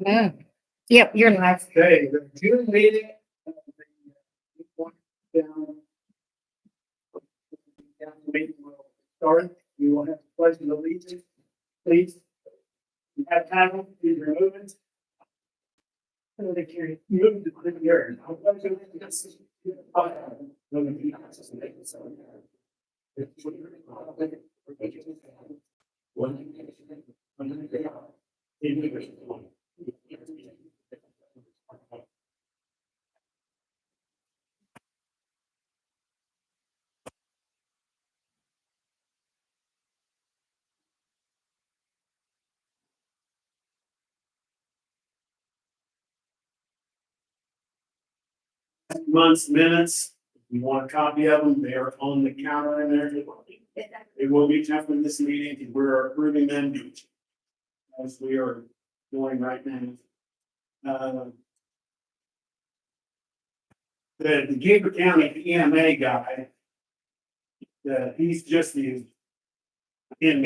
Yep, you're live. Okay, the June meeting. Down the meeting will start. You will have to pledge the allegiance, please. You have time, please remove it. Move to the yard. I'll pledge allegiance. Months, minutes. If you want a copy of them, they are on the counter in there. It will be tempered this meeting, and we're approving them as we are doing right now. The Gaber County EMA guy, he's just the in.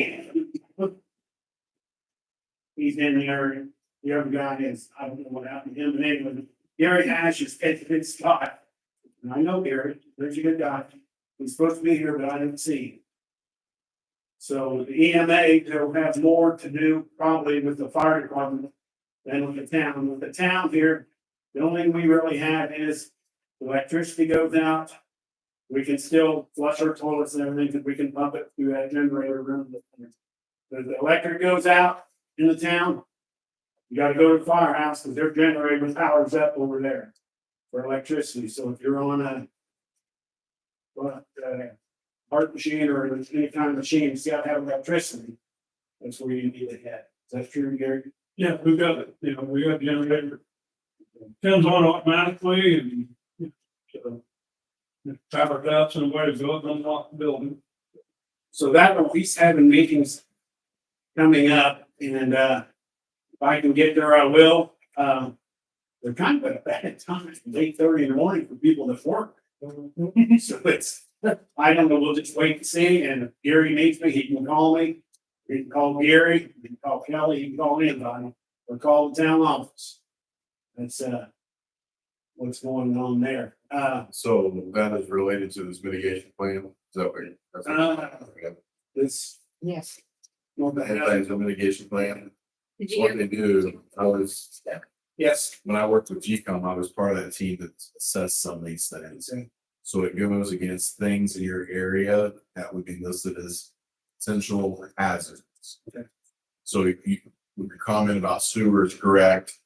He's in there. The other guy is, I don't know what happened to him, but anyway, Gary Ash is at the spot. And I know Gary, there's a good guy. He's supposed to be here, but I didn't see him. So the EMA, they'll have more to do probably with the fire department than with the town. With the town here, the only thing we really have is electricity goes out. We can still flush our toilets and everything, because we can pump it through that generator room. If the electric goes out in the town, you gotta go to the firehouse, because their generator powers up over there for electricity. So if you're on a art machine or any kind of machine, it's gotta have electricity. That's where you need to head. Is that true, Gary? Yeah, we've got it, we got generator. Turns on automatically and. So, if power drops and away to go, it unlock the building. So that one, he's having meetings coming up, and if I can get there, I will. They're kind of at a bad time, it's 8:30 in the morning for people that work. So it's, I don't know, we'll just wait and see, and if Gary needs me, he can call me. He can call Gary, he can call Kelly, he can call anybody, or call the town office. That's what's going on there. So that is related to this mitigation plan, is that what? This. Yes. Well, the hell- Everything's a mitigation plan, Did it's you what hear? they do, Yes. when I worked with GCOM, I was part of that team that assessed some of these things. So it goes against things in your area that would be listed as essential hazards. Okay. So if you, with your comment about sewer is correct,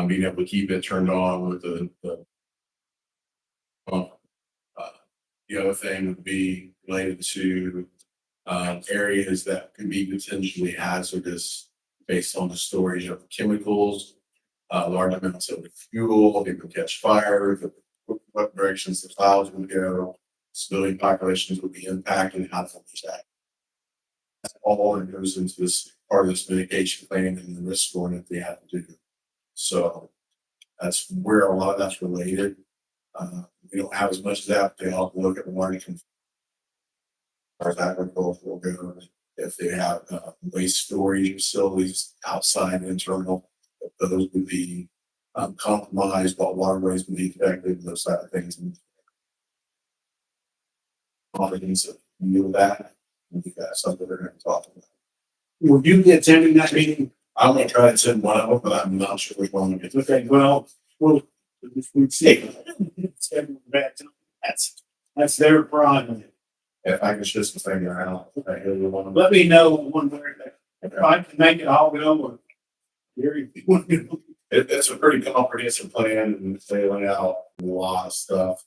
being able to keep it turned on with the pump. The other thing would be related to areas that could be potentially hazardous based on the storage of chemicals, large amounts of fuel, they could catch fire, what directions the clouds would go, civilian populations would be impacted, how to manage that. That's all that goes into this part of this mitigation plan and the risk scoring that they have to do. So that's where a lot of that's related. We don't have as much of that, but they all look at the learning as far as agriculture will go. If they have waste storage facilities outside internal, those would be compromised, while waterways would be affected, those type of things. Confidence of you that, I think that's something they're going to talk about. Will you be attending that meeting? I'm gonna try to send one out, but I'm not sure which one to get. Okay, well, we'll see. It's having a bad time. That's their problem. If I can just figure out, I hear the one. Let me know one way. If I can make it, I'll go. Or Gary, if you want to go. It's a pretty comprehensive plan and they lay out a lot of stuff.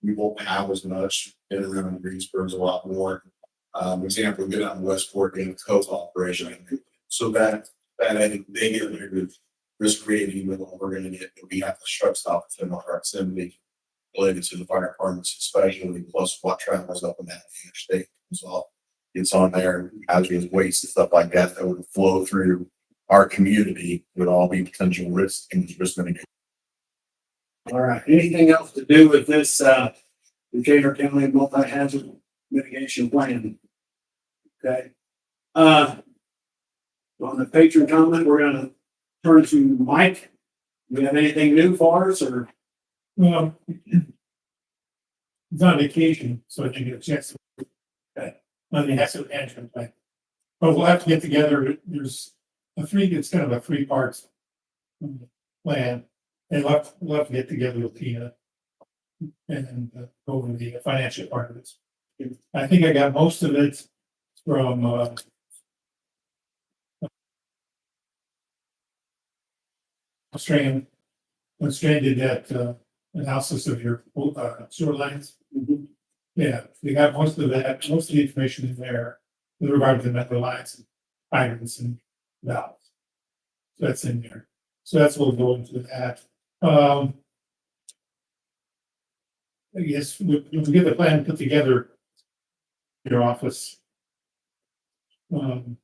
We won't have as much in and around Greensburg's a lot more. Example, we get out in Westport in coast operation. So that they get rid of risk rating with what we're gonna get, we have the truck stop within our proximity related to the fire departments, especially plus what travels up in that interstate as well. It's on there, hazardous waste and stuff like that that would flow through our community would all be potential risks and risk mitigation. All right, anything else to do with this, Decatur County multi-hazard mitigation plan? Okay. On the patron comment, we're gonna turn to Mike. Do you have anything new for us or? Well, it's on vacation, so I didn't get a chance to. On the asset management plan. But we'll have to get together, there's it's kind of a three parts. Plan, and we'll have to get together with Tina. And go over the financial part of this. I think I got most of it from, Australian, when Australia did that, analysis of your, sewer lines. Yeah, we got most of that, most of the information in there with regard to the metro lines, and hydrants and valves. So that's in there. So that's what we'll go into that. I guess we get the plan put together. Your office. And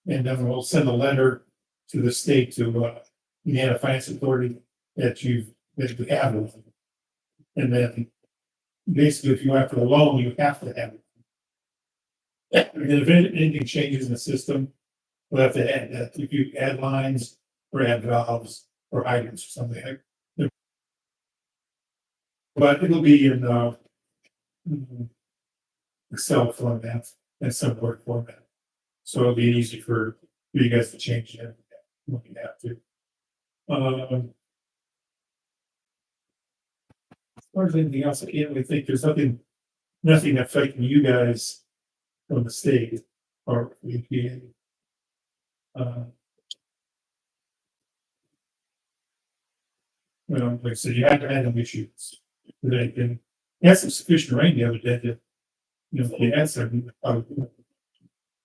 then we'll send a letter to the state to, Indiana Finance Authority that we have. And then basically, if you go after the loan, you have to have it. And if anything changes in the system, we'll have to add that. If you add lines or add valves or hydrants or something like that. But it'll be in Excel format and some Word format. So it'll be easy for you guys to change it when you have to. As far as anything else, I can't really think there's nothing affecting you guys from the state or EPA. Well, like I said, you had random issues. They can, you had some sufficient rain the other day to, you had some,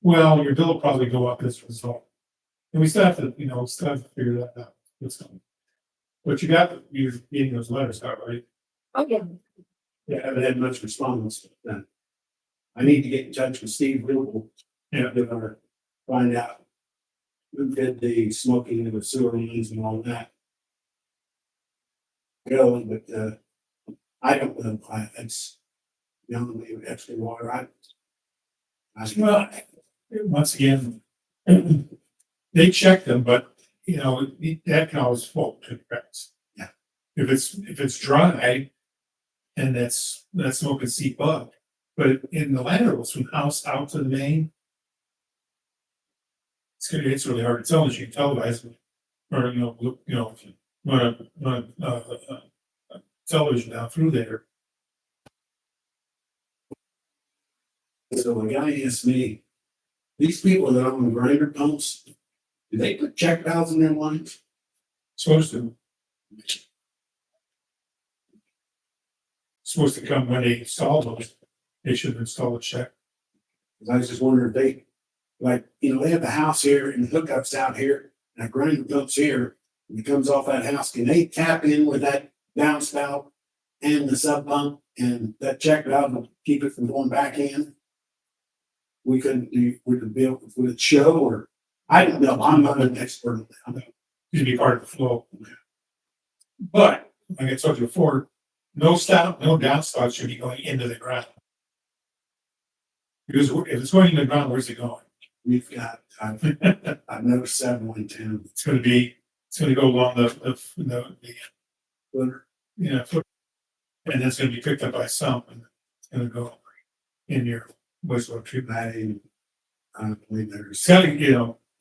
well, your bill will probably go up as a result. And we still have to, figure that out. What's coming. But you're getting those letters out, right? Oh, yeah. Yeah, I haven't had much response. Then I need to get in touch with Steve Riddle. Yeah. They're gonna find out who did the smoking and the sewer lines and all that. Really, but I don't know. It's extra water. Well, once again, they check them, but that can always fall to the cracks. Yeah. If it's dry and that's smoke can seep up, but in the laterals from house out to the main, it's really hard to tell as you can televise it. Or if you run a television down through there. So the guy asked me, these people that own the grinder pumps, do they put check valves in their lines? Supposed to come when they install those, they should install a check. 'Cause I was just wondering if they, they have the house here and the hookups out here, and a grinder pumps here, and it comes off that house. Can they tap in with that downspout and the sub pump and that check valve will keep it from going back in? We couldn't do, would it show or, I don't know, I'm not an expert on that. To be part of the flow. But, like I told you before, no downspout should be going into the ground. Because if it's going in the ground, where's it going? We've got, I've noticed several in town. It's gonna go along the Footer. foot. And then it's gonna be picked up by sump and it's gonna go in your wastewater treatment. I don't believe there's. It's gotta,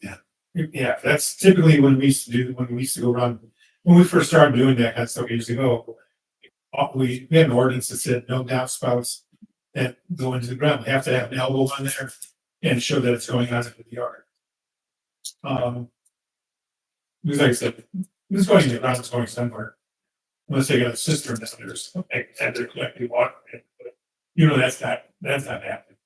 Yeah. Yeah, that's typically when we used to go around, when we first started doing that kind of stuff years ago. We had an ordinance that said no downspouts that go into the ground. We have to have an elbow on there and show that it's going out into the yard. Because like I said, if it's going into the ground, it's going somewhere. Unless they got a cistern down there, so they have to collect the water. But, that's not happening.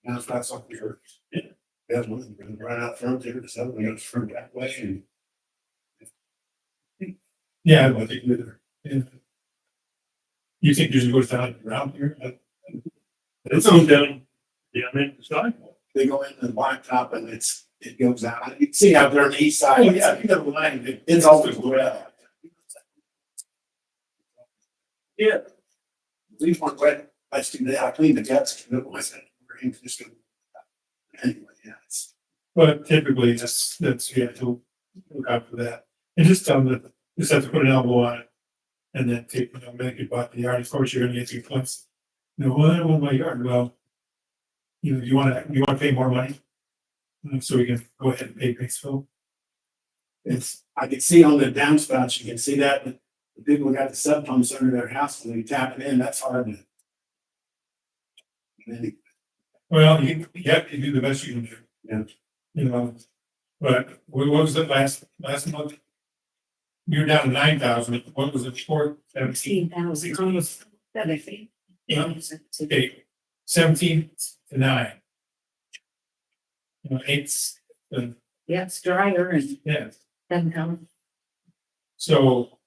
Now it's not something yours. Yeah. That's one, right out front there, the other one goes from that way and. Yeah, I think yeah. You think usually goes down around here? It's on down, the sidewalk. They go into the blacktop and it goes out. You can see out there on the east side. Oh, yeah, you got a line. It's always wet. Yeah. These weren't wet. I cleaned the guts. I said, just anyway, yeah, But typically, you have to look out for that. And just tell them that, just have to put an elbow on it. And then take, make it about the yard, of course, you're gonna get your complaints. Well, I don't want my yard, well. You wanna pay more money? So we can go ahead and pay Batesville. I can see on the downspouts, you can see that, but the people who got the sub pumps under their house, when they tap it in, that's hard to. And then Well, you have to do the best you can do. Yeah. But what was it last month? You're down to 9,000, what was it for? 17? 16,000. Okay, 17 to 9. Eight's, Yeah, it's drier and yeah, doesn't come. so,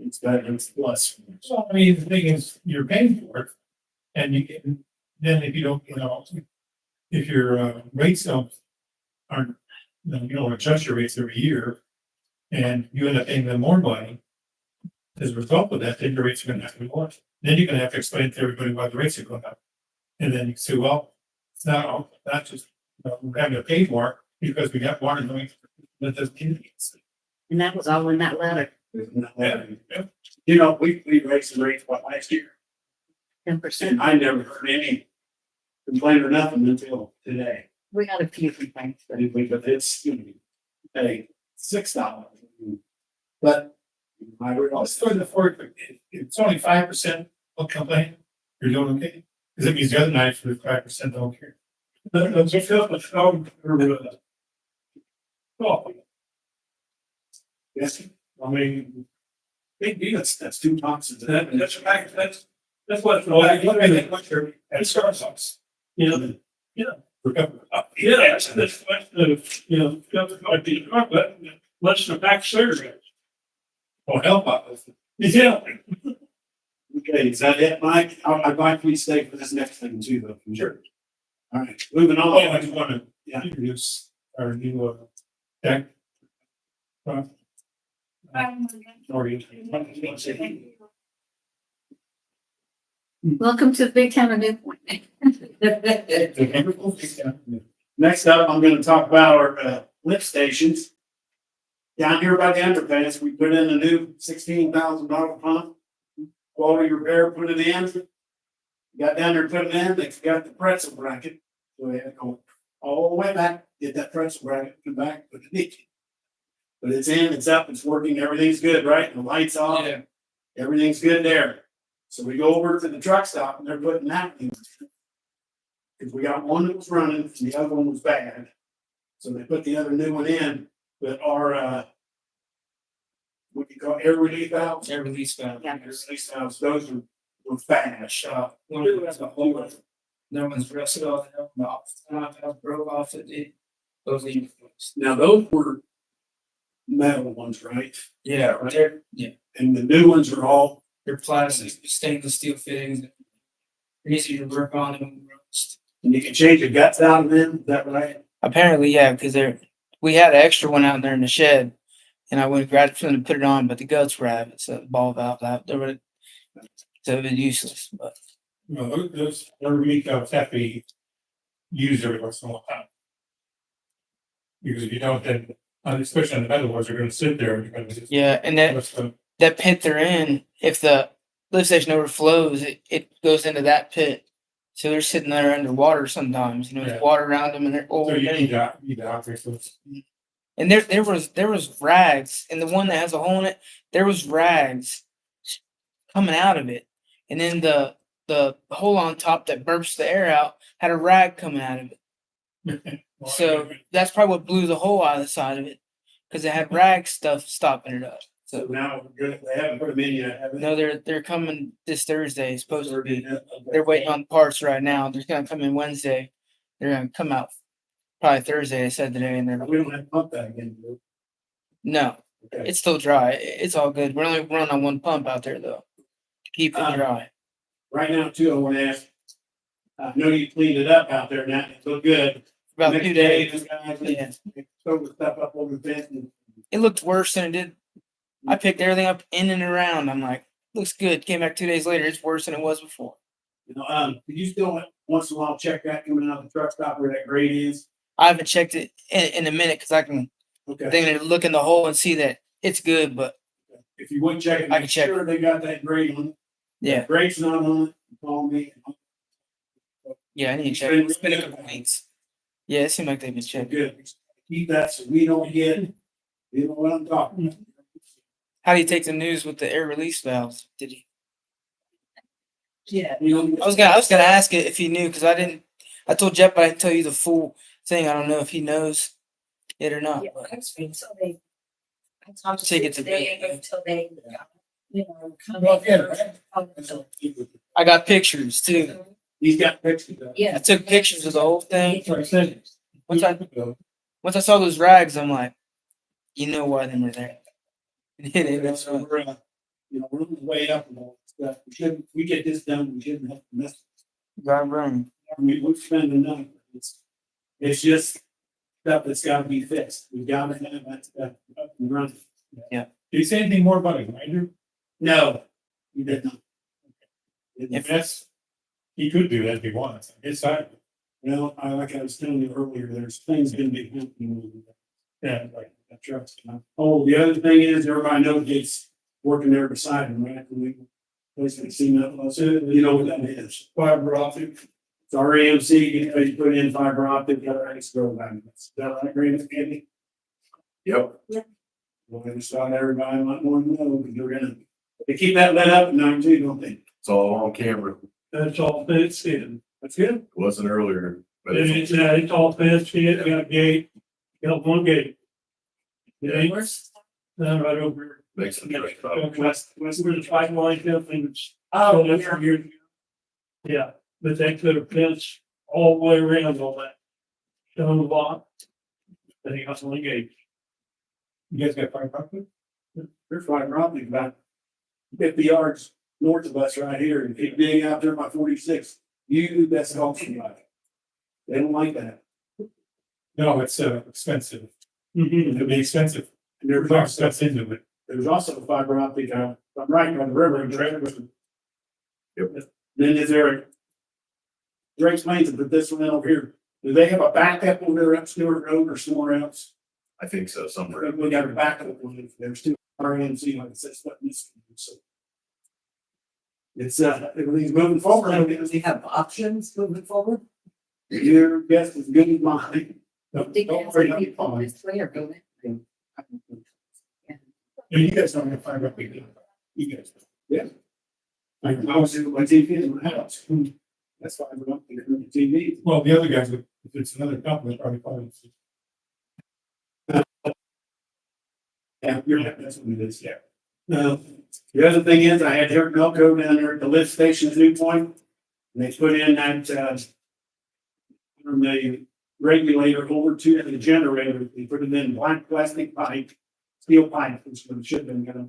it's better, it's plus. so I mean, the thing is, you're paying for it. And you can, then if you don't, if your rates aren't, you don't adjust your rates every year. And you end up paying them more money. As a result of that, then your rates are gonna have to be more. Then you're gonna have to explain to everybody why the rates are going up. And then you say, well, it's not just, we're having to pay more because we got water going. That doesn't mean it. And that was all in that letter, Yeah. We raised the rates last year, 10%. and I never heard any complaint or nothing until today. We had a few complaints, but But it's, hey, $6. But I would Let's also, start the forward, it's only 5% will complain, you're doing okay. Because it means the other 95% don't care. That's just oh, yes, I mean, big deal, that's 2 boxes. that's what. At Starbucks. You know, For cover. yeah, that's might be, but less than a pack of cigarettes. Oh, help us. Yeah. Okay, is that it, Mike? I'd like to stay for this next thing too, though. Sure. All right, moving Oh, I on. just want to Yeah. introduce our new deck. Sorry. welcome to the big town of Newport. Next up, I'm gonna talk about our lift stations. Down here by the underpass, we put in a new $16,000 pump. Quality repair, put it in. Got down there, put it in, they forgot the pretzel bracket. So we had to go all the way back, get that pretzel bracket, come back, put it in. But it's in, it's up, it's working, everything's good, right? The lights off. Yeah. Everything's good there. So we go over to the truck stop and they're putting that in. Cause we got one that was running and the other one was bad. So they put the other new one in, but our, what you call air relief valves? Air release valve. Yeah. Air release valves, those were bad. One of them has a hole in it. No one's rusted off, broke off it. Those need replaced. Now, those were metal ones, right? Yeah, they're And the new ones are all, they're plastic, stainless steel fittings. They're easy to work on and rust. and you can change the guts out of them, is that right? Apparently, yeah, because we had an extra one out there in the shed, and I went and grabbed it for them to put it on, but the guts were out of it, so the ball valve out. So it was useless. But Those relief valves have to be used every once in a while. Because if you don't, then, especially on the metal ones, they're gonna sit there and you're gonna just. yeah, and that pit they're in, if the lift station overflows, it goes into that pit. So they're sitting there underwater sometimes, Yeah. there's water around them and they're So you need over. to operate those. And there was rags, and the one that has a hole in it, there was rags coming out of it. And then the hole on top that burps the air out had a rag coming out of it. So that's probably what blew the hole out of the side of it. Because it had rag stuff stopping it up. So now, they haven't put them in yet, have they? No, they're coming this Thursday, supposed to be. They're waiting on parts right now. They're gonna come in Wednesday. They're gonna come out probably Thursday, I said today, and they're We don't have to pump that again, do no, we? Okay. it's still dry. It's all good. We're only running on one pump out there though. To keep it dry. Right now, too, I want to ask, I know you cleaned it up out there, now it looked good. About Next 2 day, days. those guys, Yeah. they throw the stuff up over the fence and It looked worse than it did. I picked everything up in and around. I'm like, looks good. Came back 2 days later, it's worse than it was before. could you still once in a while check that coming out of the truck stop where that grate is? I haven't checked it in a minute because I can Okay, then look in the hole and see that it's good. But if you would check it, I can make check sure they got that grade on it. yeah, If grade's not on it, call me. yeah, I need to check. It's been a couple weeks. Yeah, it seemed like they've been checking. Good. Keep that so we don't get, you know what I'm talking about. How do you take the news with the air release valves? Did he? Yeah. I was gonna ask it if he knew because I didn't. I told Jeff, but I didn't tell you the full thing. I don't know if he knows it or not. Yeah, but- that's right, so they. I talked to Take them it to today bed. until they, you know, come Well, in. yeah. I got pictures too. He's got pictures of it. I Yeah. took pictures of the whole thing. That's what I said. Once I saw those rags, I'm like, you know why they were there. So we're, you know, we're on the way up and all that stuff. We shouldn't, we get this done, we shouldn't have to mess. God run. I mean, we're spending enough. It's just stuff that's gotta be fixed. We gotta have that stuff up and running. Did you say anything more about a grinder? No, you did not. If that's, he could do that if he wants. His side. Well, like I was telling you earlier, there's things gonna be happening. Yeah. Like that truck's. Oh, the other thing is, everybody knows it's working there beside him, right? We basically seen that, so you know what that is. Fiber optic. It's our AMC, you know, you put in fiber optic, got an extra line. Is that right, Grant, Andy? Yep. Well, I just thought everybody might want to know, because you're gonna, they keep that lit up at night too, don't they? It's all on camera. That's all fenced in. That's good. It wasn't earlier, but And it's, it's all fenced in, got a gate, got one gate. Yeah, right over. makes the truck stop. West, Where the pipeline comes and it's. Oh, that's where you're- Yeah, but they could have fenced all the way around all that. Stone the block. Then you got one gate. You guys got fiber optic? There's fiber optic about 50 yards north of us right here, and keep digging out there by 46. That's called somebody. They don't like that. No, it's expensive. Mm-hmm. It'll be expensive. And There's more steps into it. there's also fiber optic, I'm right on the river in Travis. Yep. Then is there? Drake's Plains, but this one over here, do they have a backup over there up Stewart Road or somewhere else? I think so, somewhere. We got a backup one, there's two RMC, like I said, it's not this, so. It's, everything's moving forward. Does he have options moving forward? Your guess is good as mine. Think Don't that's worry, gonna I'll be be fine. this way or go that way? And you guys don't have fiber optic. You guys. Yeah. I was doing my TV in my house. That's why I went up there on the TV. Well, the other guys, if it's another company, probably fine. Yeah, you're right, that's what it is, yeah. The other thing is, I had Eric Melco down there at the lift station at New Point. And they put in that, from the regulator over to the generator, they put it in black plastic pipe, steel pipe, which would should have been gonna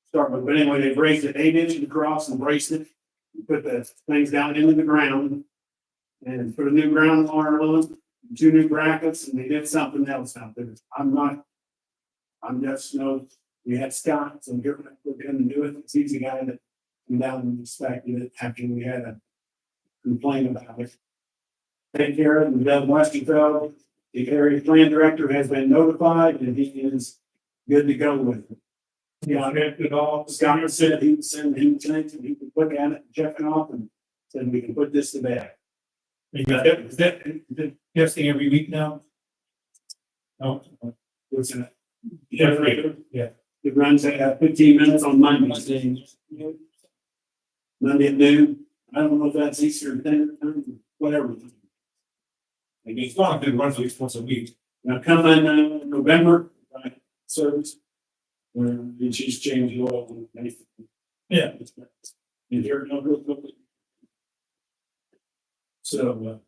start with, but anyway, they raised it 8 inches across and braced it. Put the things down into the ground. And put a new ground wire on, 2 new brackets, and they did something else out there. I'm just, we had Scott, so we're gonna do it. He's the guy that came down and inspected it after we had a complaint about it. Take care of it, Doug Westerfeld, the area plan director has been notified and he is good to go with it. Yeah, Checked it all. Scott said he would send him things and he could look at it, check it off and said we can put this to bed. Is that testing every week now? No. What's that? Generator? Yeah. It runs at 15 minutes on Mondays. Monday at noon. I don't know if that's Easter, whatever. It's not, it runs at least once a week. Now coming November, right, service. Where it's just change the oil. And everything. Yeah. You hear it real quickly. So,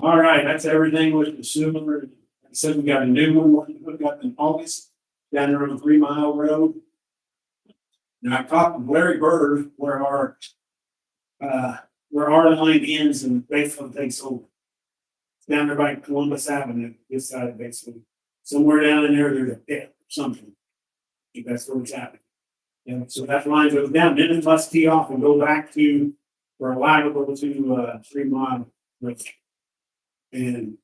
all right, that's everything with the sewer. Like I said, we got a new one, we got in August, down there on 3 Mile Road. Now I talked to Larry Bird, where our line ends and basically takes over. It's down there by Columbus Avenue, this side basically. Somewhere down in there, there's a pit or something. I think that's where it's at. And so that line goes down, then it must tee off and go back to, we're allowed to go to 3 Mile Road. And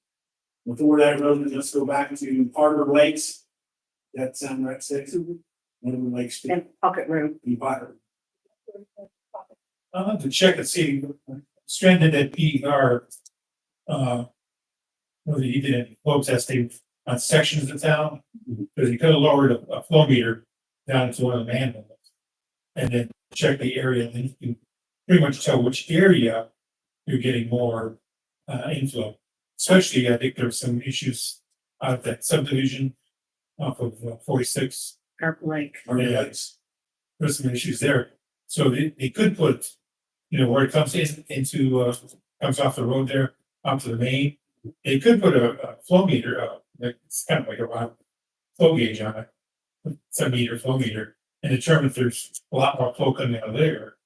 Before that road, let's go back to Harbor Lakes. That sound right, six? Harbor Lakes. And Pocket Road. Harbor. I'll have to check and see, stranded at PER, whether he did any flow testing on sections of town, because he could have lowered a flow meter down into one of the manholes. And then check the area, and then you can pretty much tell which area you're getting more, inflow. Especially, I think there's some issues out of that subdivision off of 46. Purple Lake. There's some issues there. So they could put, where it comes into, comes off the road there, onto the main. They could put a flow meter, it's kind of like a round flow gauge on it. It's a meter, flow meter, and determine if there's a lot more flow coming out of there.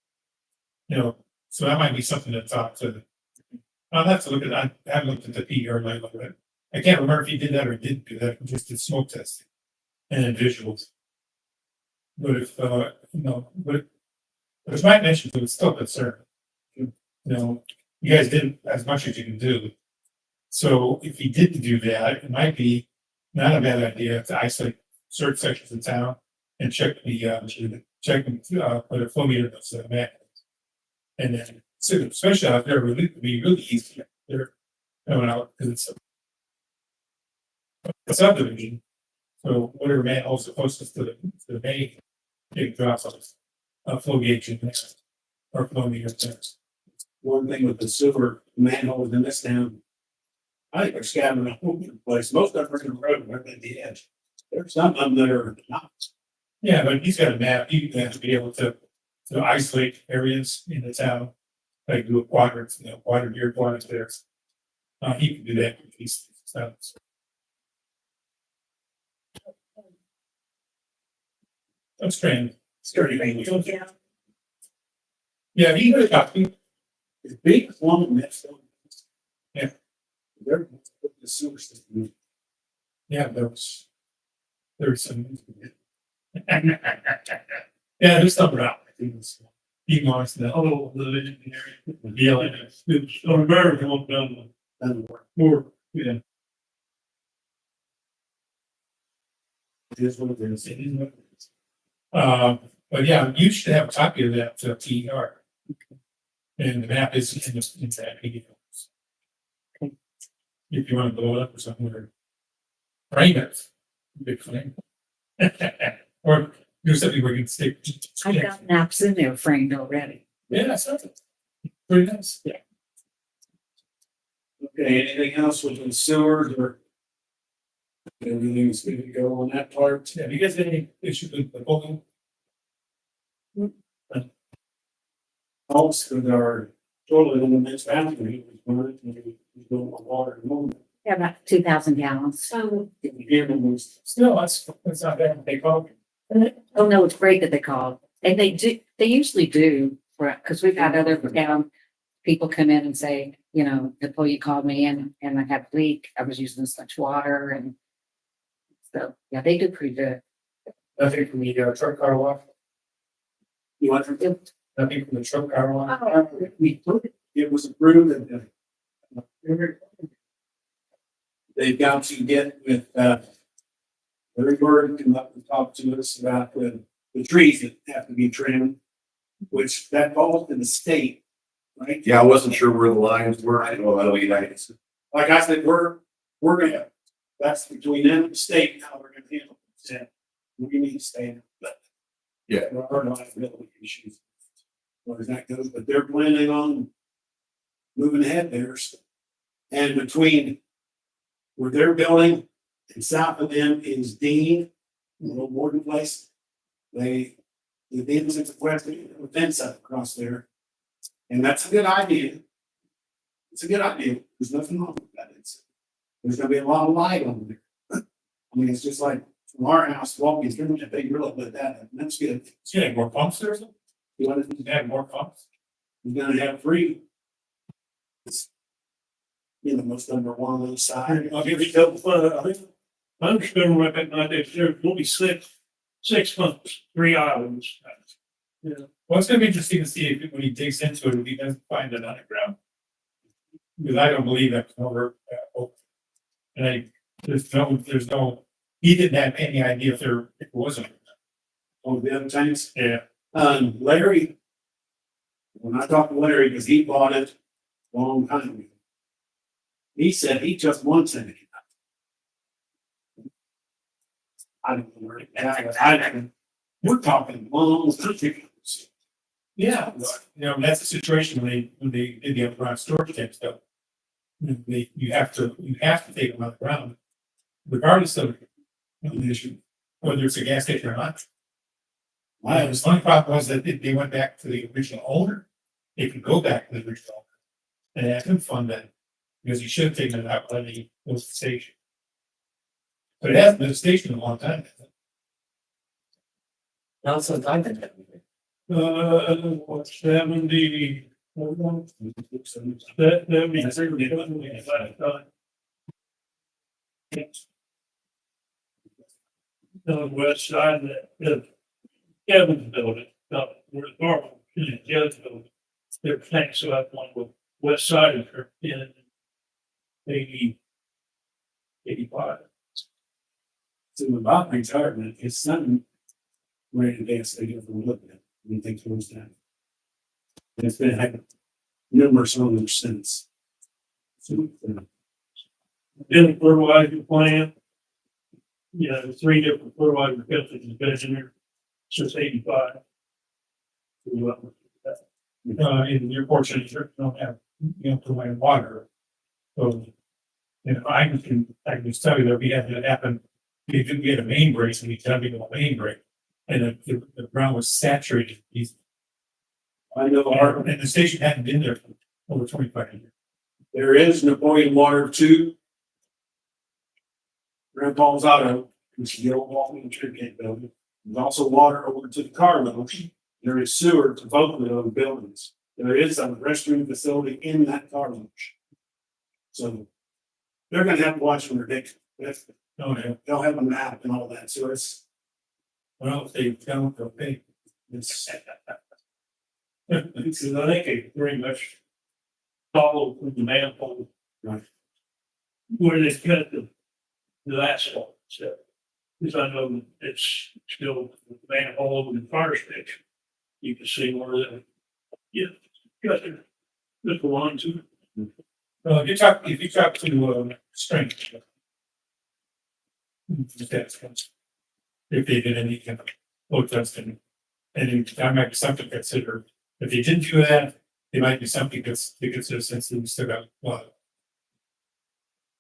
So that might be something to talk to. I'll have to look at, I haven't looked at the PR lately, but I can't remember if he did that or didn't do that, just did smoke testing and then visuals. But if, but as Mike mentioned, it's still a concern. You guys did as much as you can do. So if he didn't do that, it might be not a bad idea to isolate certain sections of town and check put a flow meter that's map. And then, so especially out there, it'd be really easy. They're coming out because it's a subdivision. So whatever manhole's closest to the main, it drops off a flow gauge in there or flow meter there. One thing with the sewer manholes in this town. I think they're scattered all over the place. Most of them are in the road, right at the edge. There's some of them that are not. Yeah, but he's got a map. He has to be able to isolate areas in the town. Like do a quadrant, quadrant here, quadrant there. He can do that with these towns. That's strange. Sturdy thing. Yeah. Yeah, he could have got me. It's big, long, and that's. Yeah. They're the sewer system. Yeah, there's some. Yeah, there's stuff around. He wants the The engineering. dealing. It's a very come down Doesn't work. more, yeah. It is what it is. But yeah, you should have a copy of that TER. And the map is in that PDF. If you want to blow it up or something, or frame it, big frame. Or do something where you can stick. I've got maps in there framed already. Yeah, that's something. Pretty nice. Okay, anything else with the sewers or? Everything's good to go on that part. Yeah, have you guys had any issue with the polling? Also, our total in the next boundary was one, we don't want water and more. Yeah, about 2,000 gallons. Still, that's not bad. They call. Oh, no, it's great that they called. And they usually do, because we've had other people come in and say, the employee called me and I had a leak. I was using this much water and so, yeah, they do pretty good. Nothing from the truck car wash. You want to? Nothing from the truck car wash. We put it, it was approved and they've got to get with, Larry Gordon come up and talk to us about the trees that have to be trimmed, which that falls to the state, right? Yeah, I wasn't sure where the lines were. I know, Like I said, we're gonna, that's between them and the state, how we're gonna handle it. Yeah. We need to stay in, but. Yeah. There are liability issues. Where that goes, but they're planning on moving ahead there. And between where they're building and south of them is Dean, a little boarding place. The Dean's at the west, a fence up across there. And that's a good idea. It's a good idea. There's nothing wrong with that. There's gonna be a lot of light on there. I mean, it's just like from our house walking through it, they really lit that up. And that's good. So you have more pumps there or something? You want to You have more pumps? You're gonna have three. Most of them are one on the side. I'll give you double, I think, I understand right back now, there will be six pumps, 3 islands. Yeah, Well, it's gonna be interesting to see if when he digs into it, if he doesn't find it underground. Because I don't believe that can over. And there's no, he didn't have any idea if there wasn't. On the other tanks. Yeah. Larry, when I talked to Larry, because he bought it a long time ago, he said he just wants it. I don't know where it is. We're talking long time. Yeah, that's the situation when they did the underground storage tank stuff. You have to take them out of the ground, regardless of the issue, whether it's a gas station or not. The only problem was that they went back to the original owner. They could go back to the original owner. And have him fund that, because he should have taken it out when he was the station. But it hasn't been a station in a long time. Now since I've been. What, 70? That means last time. On the west side of the Kevin's building, where the bar, Kevin's building. Their tanks up on the west side of her in 85. So about retirement, his son ran a gas station for a little bit. We think towards that. And it's been had numerous owners since. So, Then fertilizer plant. Yeah, 3 different fertilizer companies have been in there since 85. In your fortunate, you don't have, provide water. So, I can just tell you that we had that happen. We had a main break, and we tell people a main break, and the ground was saturated. I know And the station hadn't been there for over 25 years. there is Napoleon Water 2. Grandpa's Auto, which is the old Walking Tribute building. There's also water over to the car lounge. There is sewer to both of those buildings. There is a restroom facility in that car lounge. So they're gonna have to watch when they're digging. Oh, yeah. They'll have a map and all that, so it's, Well, if they don't, they'll pay. it's, Because I think they pretty much follow the manifold. Right. Where they cut the asphalt, so. Because I know that it's still the manhole over the fire station. You can see where the, got the, the line to. If you talk to, Strength. If they did any kind of load testing, and that might be something to consider. If they didn't do that, it might be something to consider since we still got,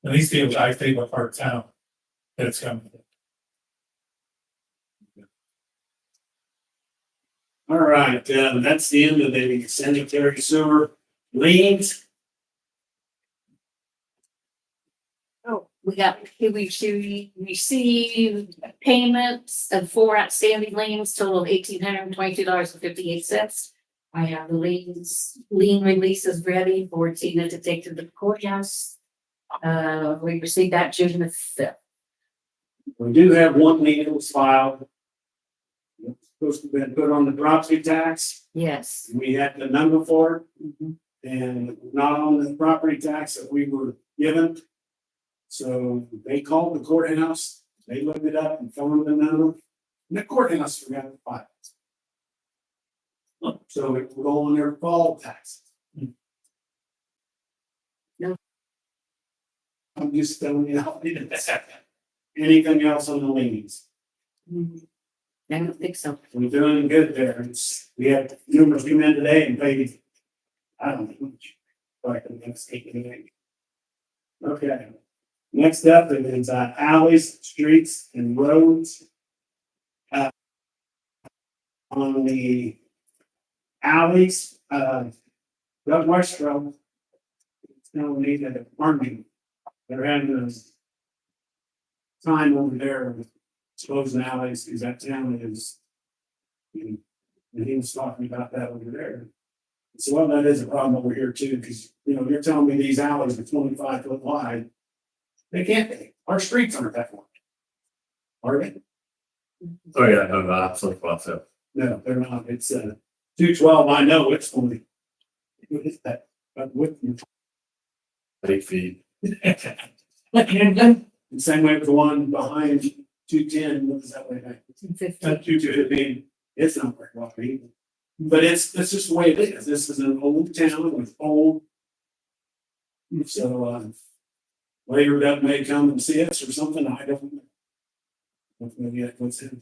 at least be able to, I think, what part of town that it's coming. all right, that's the end of the sanitary sewer liens. Oh, we received payments of 4 outstanding liens, total of $1,822.58. I have the lien releases ready for Tina to take to the courthouse. We received that June the 5th. We do have one lien that was filed. It's supposed to have been put on the property tax. Yes. We had the number for it. Mhm. And not on the property tax that we were given. So they called the courthouse, they looked it up and found the number, and the courthouse forgot to file it. So it will go on their fall taxes. No. I'm just telling you how it is. Anything else on the liens? Mhm. I don't think so. We're doing good there. We had numerous come in today and paid, I don't know, like the next 8 Okay. Next up is alleys, streets and roads. On the alleys, Doug Westro. It's now needed a farming. They're having this time over there, exposing alleys, because that town is. And he was talking about that over there. So, well, that is a problem over here too, because, you're telling me these alleys are 25 foot wide. They can't be. Our streets aren't that wide. Are they? Oh, yeah, no, that's like what's up. No, they're not. It's 212. I know it's only. What is that? But with 8 feet. The same way with the one behind 210, what is that way? Not 215, it's not very well either. But it's just the way it is. This is an old town with old. So, later that may come and see us or something, I don't know. Maybe that goes in.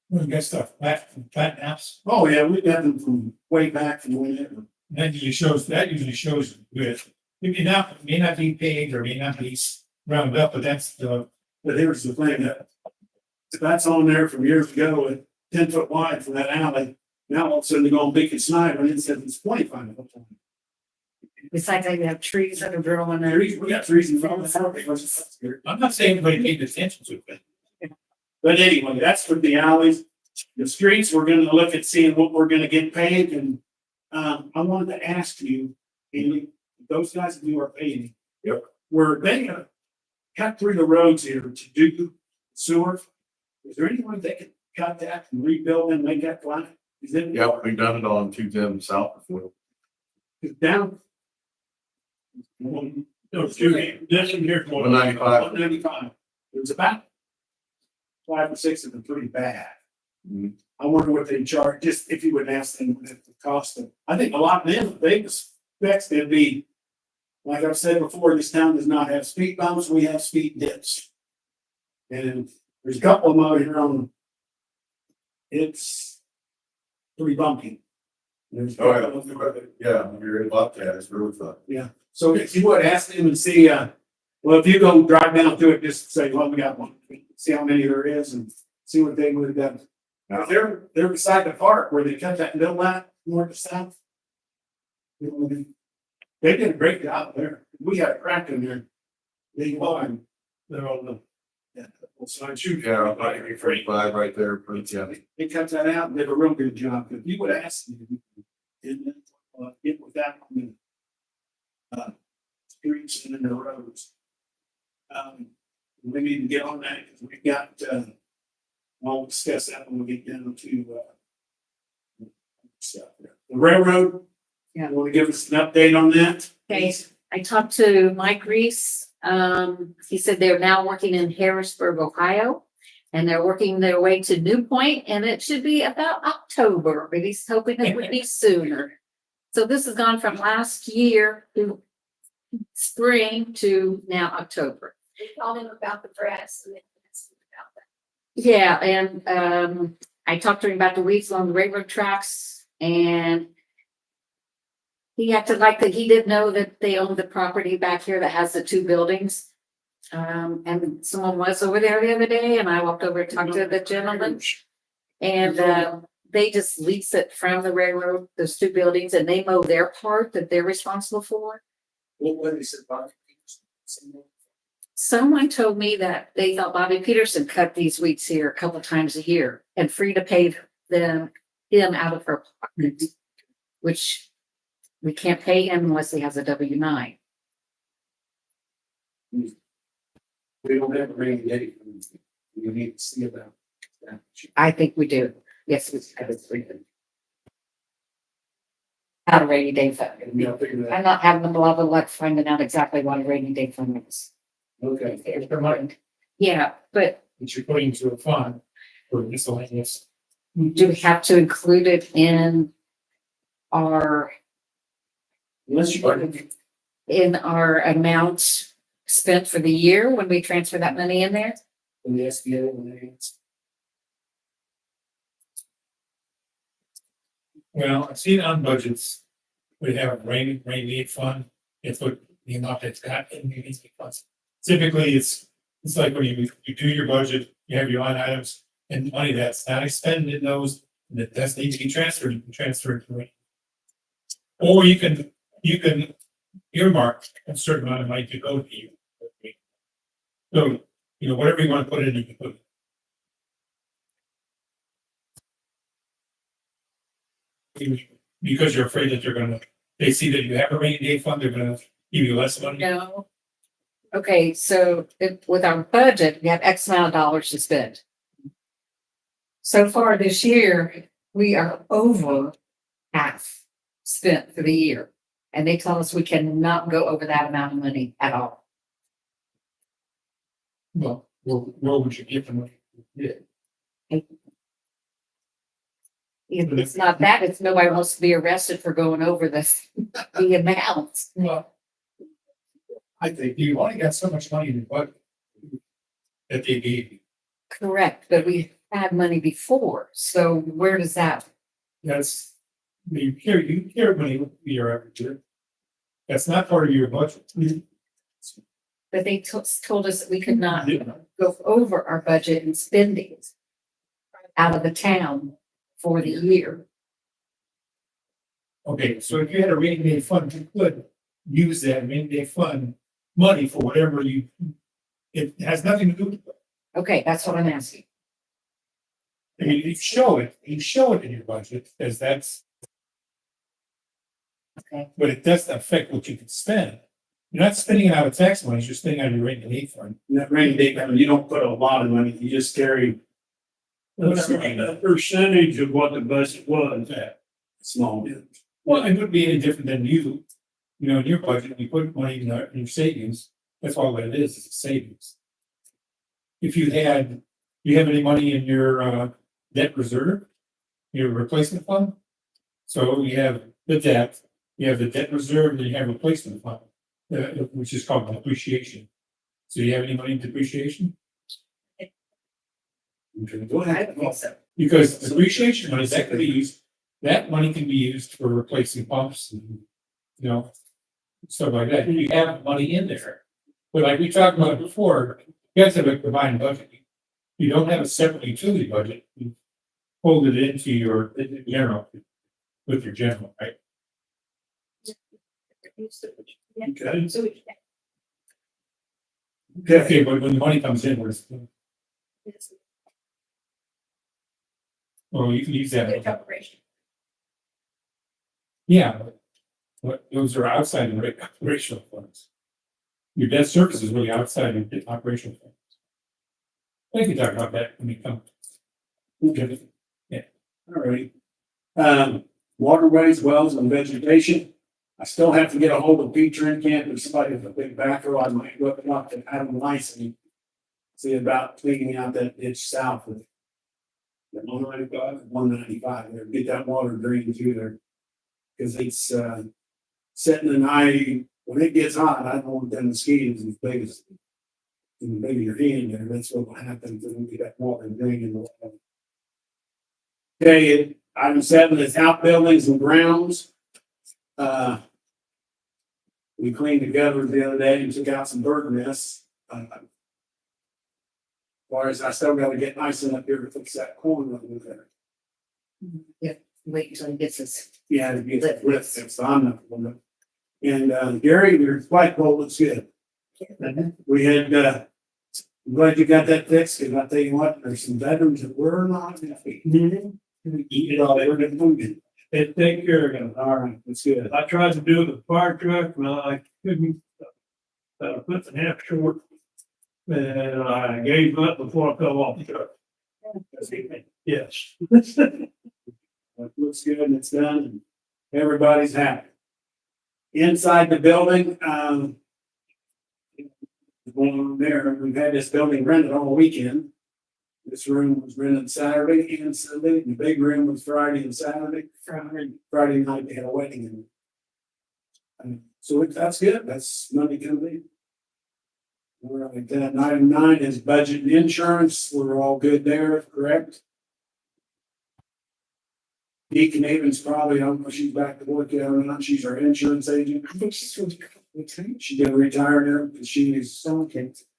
We got stuff, flat maps, Oh, yeah, we got them from way back from whenever. that usually shows with, it may not be paved or may not be rounded up, but that's the, But here's the thing that's on there from years ago at 10 foot wide from that alley. Now all of a sudden they go on Beacon Sniper and it says it's 25 foot wide. Besides that, you have trees that are growing there. We got trees in front of the. I'm not saying anybody paid attention to it. But anyway, that's with the alleys. The streets, we're gonna look at seeing what we're gonna get paid and, I wanted to ask you, Haley, those guys who are paving. Yep. Were they gonna cut through the roads here to do sewer? Is there any way they could cut that and rebuild and make that flat? Is it? Yeah, we've done it on 210 South before. It's down. No, this one here's one. 195. 195. It was about 5 or 6 of them pretty bad. Mhm. I wonder what they charge, just if you would ask them what it would cost them. I think a lot of them, the biggest specs, they'd be, like I've said before, this town does not have speed bumps, we have speed dips. And there's a couple of them out here on, it's pretty bumpy. There's- Oh, yeah, you're in Bobcat, it's really fun. So if you would ask them and see, well, if you go drive down through it, just say, well, we got one, see how many there is and see what they would have done. Now, they're beside the park where they cut that middle line north to south. They did a great job there. We had a crack in there. They won. They're on the, So I shoot. Yeah, like 45 right there, pretty yeah. They cut that out and did a real good job. If you would ask them, didn't get with that on the streets and in the roads. We need to get on that because we've got, I'll discuss that when we get down to, stuff there. The railroad. Yeah. Want to give us an update on that? Okay, I talked to Mike Reese. He said they're now working in Harrisburg, Ohio. And they're working their way to New Point, and it should be about October, but he's hoping it would be sooner. So this has gone from last year to spring to now October. They called him about the press and they asked him about that. Yeah, and I talked to him about the weeds along the railroad tracks, and he acted like that he didn't know that they owned the property back here that has the 2 buildings. And someone was over there the other day, and I walked over and talked to the gentleman. And they just lease it from the railroad, those 2 buildings, and they mow their part that they're responsible for. What they said about it. Someone told me that they thought Bobby Peterson cut these weeds here a couple times a year and free to pay him out of her pocket, which we can't pay him unless he has a W-9. We don't have a rainy day. We need to see about that. I think we do. Yes, we do. Not a rainy day fund. Yeah, figure that. I'm not having a lot of luck finding out exactly what a rainy day fund is. Okay. It's the money Yeah, but that you're putting into a fund for miscellaneous. do we have to include it in our, Unless you. in our amount spent for the year when we transfer that money in there? In the SBA when they. Well, I've seen on budgets, we have a rainy day fund, it's what the amount that's got in the rainy day funds. Typically, it's like when you do your budget, you have your line items and money that's not expended in those, that does need to be transferred, you can transfer it to it. Or you can earmark a certain amount of money to go to you. So, whatever you want to put in, you can put. Because you're afraid that they see that you have a rainy day fund, they're gonna give you less money. No. Okay, so with our budget, we have X amount of dollars to spend. So far this year, we are over half spent for the year. And they tell us we cannot go over that amount of money at all. Well, where would you give them? Yeah. If it's not that, it's nobody wants to be arrested for going over the amounts. Well, I think you only got so much money in your budget that they gave you. Correct, but we had money before, so where does that, That's, you carry money year after year. That's not part of your budget. but they told us that we could not Yeah. go over our budget and spendings out of the town for the year. Okay, so if you had a rainy day fund, you could use that rainy day fund money for whatever you, it has nothing to do with it. Okay, that's what I'm asking. I mean, you show it in your budget, because that's. Okay. But it doesn't affect what you can spend. You're not spending it out of tax money, you're spending it out of your rainy day fund. In that rainy day fund, you don't put a lot of money, you just carry A percentage of what the budget was. Yeah. small bit. Well, it wouldn't be any different than you, in your budget, you put money in your savings, that's all that it is, it's a savings. If you have any money in your debt reserve, your replacement fund? So you have the debt, you have the debt reserve, then you have replacement fund, which is called depreciation. So you have any money in depreciation? Go I ahead. don't think so. Because depreciation money, that money can be used for replacing pumps and, stuff like that. You have money in there. But like we talked about before, you guys have a combined budget. You don't have a separate utility budget. You fold it into your general, with your general, right? Okay. So we Okay, but when the money comes in, well, you can use that. operation. Yeah. But those are outside of the operational funds. Your debt service is really outside of the operational funds. I can talk about that when we come. Okay. All right. Waterways, wells and vegetation. I still have to get a hold of Pete Trinkamp, if somebody with a big backhoe, I might look him up and have him licensed. See about cleaning out that ditch south of. The 195, there, get that water drained through there. Cause it's, sitting and when it gets hot, I don't want them mosquitoes as big as. Maybe your hand there, that's what will happen, if we get that water draining. The water. Okay, item 7 is outbuildings and grounds. We cleaned the gutters the other day and took out some bird nests. Far as I still gotta get nice enough here to fix that corner over there. Yeah, wait until he gets us. Yeah, to get rid of it, so I'm not gonna. And Gary, your flagpole looks good. We had, I'm glad you got that fixed, cause I tell you what, there's some veterans that were not happy. Eat it all, they were moving. It take care of them. All right, that's good. I tried to do it with the fire truck and I couldn't. Put the half short. And I gave up before I fell off the truck. Yes. It looks good and it's done, and everybody's happy. Inside the building, going on there, we've had this building rented all weekend. This room was rented Saturday and Sunday, the big room was Friday and Saturday. Friday night, they had a wedding in it. So that's good, that's Monday coming. All right, then item 9 is budget and insurance, we're all good there, correct? Deacon Avens probably, I don't know if she's back to work yet or not, she's our insurance agent. I think she's really retired. She didn't retire there, because she is,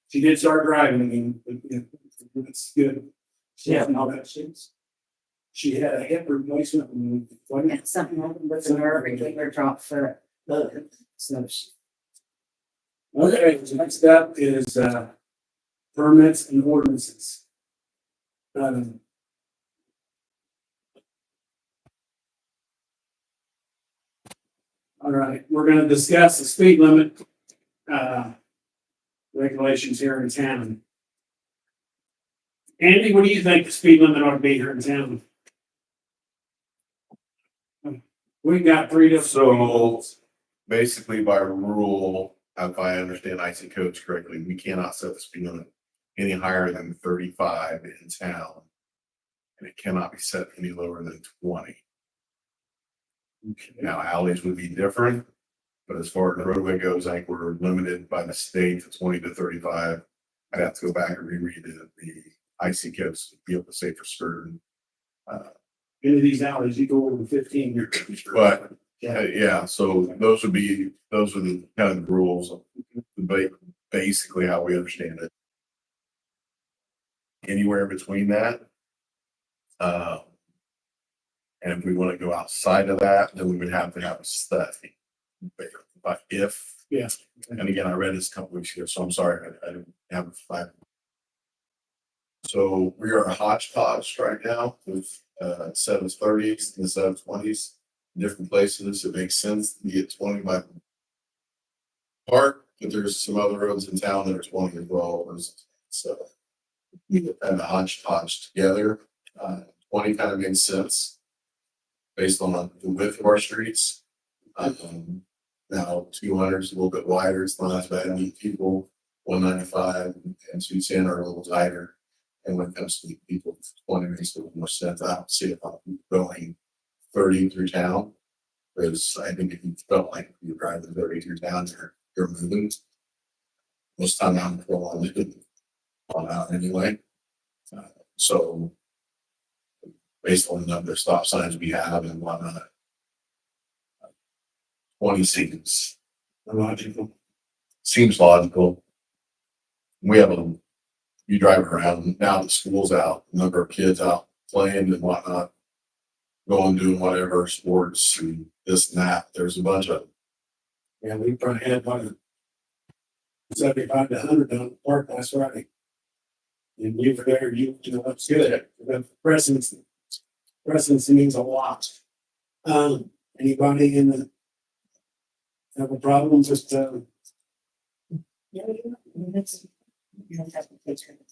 she did start driving again, but yeah, it's good. Yeah. All that shit. She had a hip replacement. And something happened with her, her drop for so she. Okay, next up is, permits and ordinances. All right, we're gonna discuss the speed limit, regulations here in town. Andy, what do you think the speed limit ought to be here in town? We've got 3 different. So basically by rule, if I understand IC codes correctly, we cannot set the speed limit any higher than 35 in town. And it cannot be set any lower than 20. Now alleys would be different, but as far as the roadway goes, I think we're limited by the state to 20 to 35. I'd have to go back and reread the IC codes to be able to say for certain. Into these alleys, you go over 15, you're. But yeah, so those are the kind of the rules, basically how we understand it. Anywhere between that. And if we want to go outside of that, then we would have to have a study. But if, Yeah. and again, I read this a couple weeks ago, so I'm sorry, I didn't have a flag. So we are a hodgepodge right now with 730s and 720s, different places. It makes sense to be at 20 by park, but there's some other roads in town that are 20 as well. So we kind of hodgepodge together. 20 kind of makes sense based on the width of our streets. Now 200 is a little bit wider. It's not as bad. I mean, people 195 and 210 are a little tighter. And when it comes to people, 20 makes a little more sense. I don't see a lot of people going 30 through town. Because I think if you felt like you're driving 30 through town, you're moving. Most time I'm going on out anyway. So based on the number of stop signs we have and whatnot, 20 seems logical. Seems logical. We have you drive around now, the school's out, number of kids out playing and whatnot, going doing whatever sports and this and that. There's a bunch of them. Yeah, we probably had about 75 to 100 down at the park last Friday. And you were there, you know, that's good. The presence means a lot. Anybody in the have a problem, just,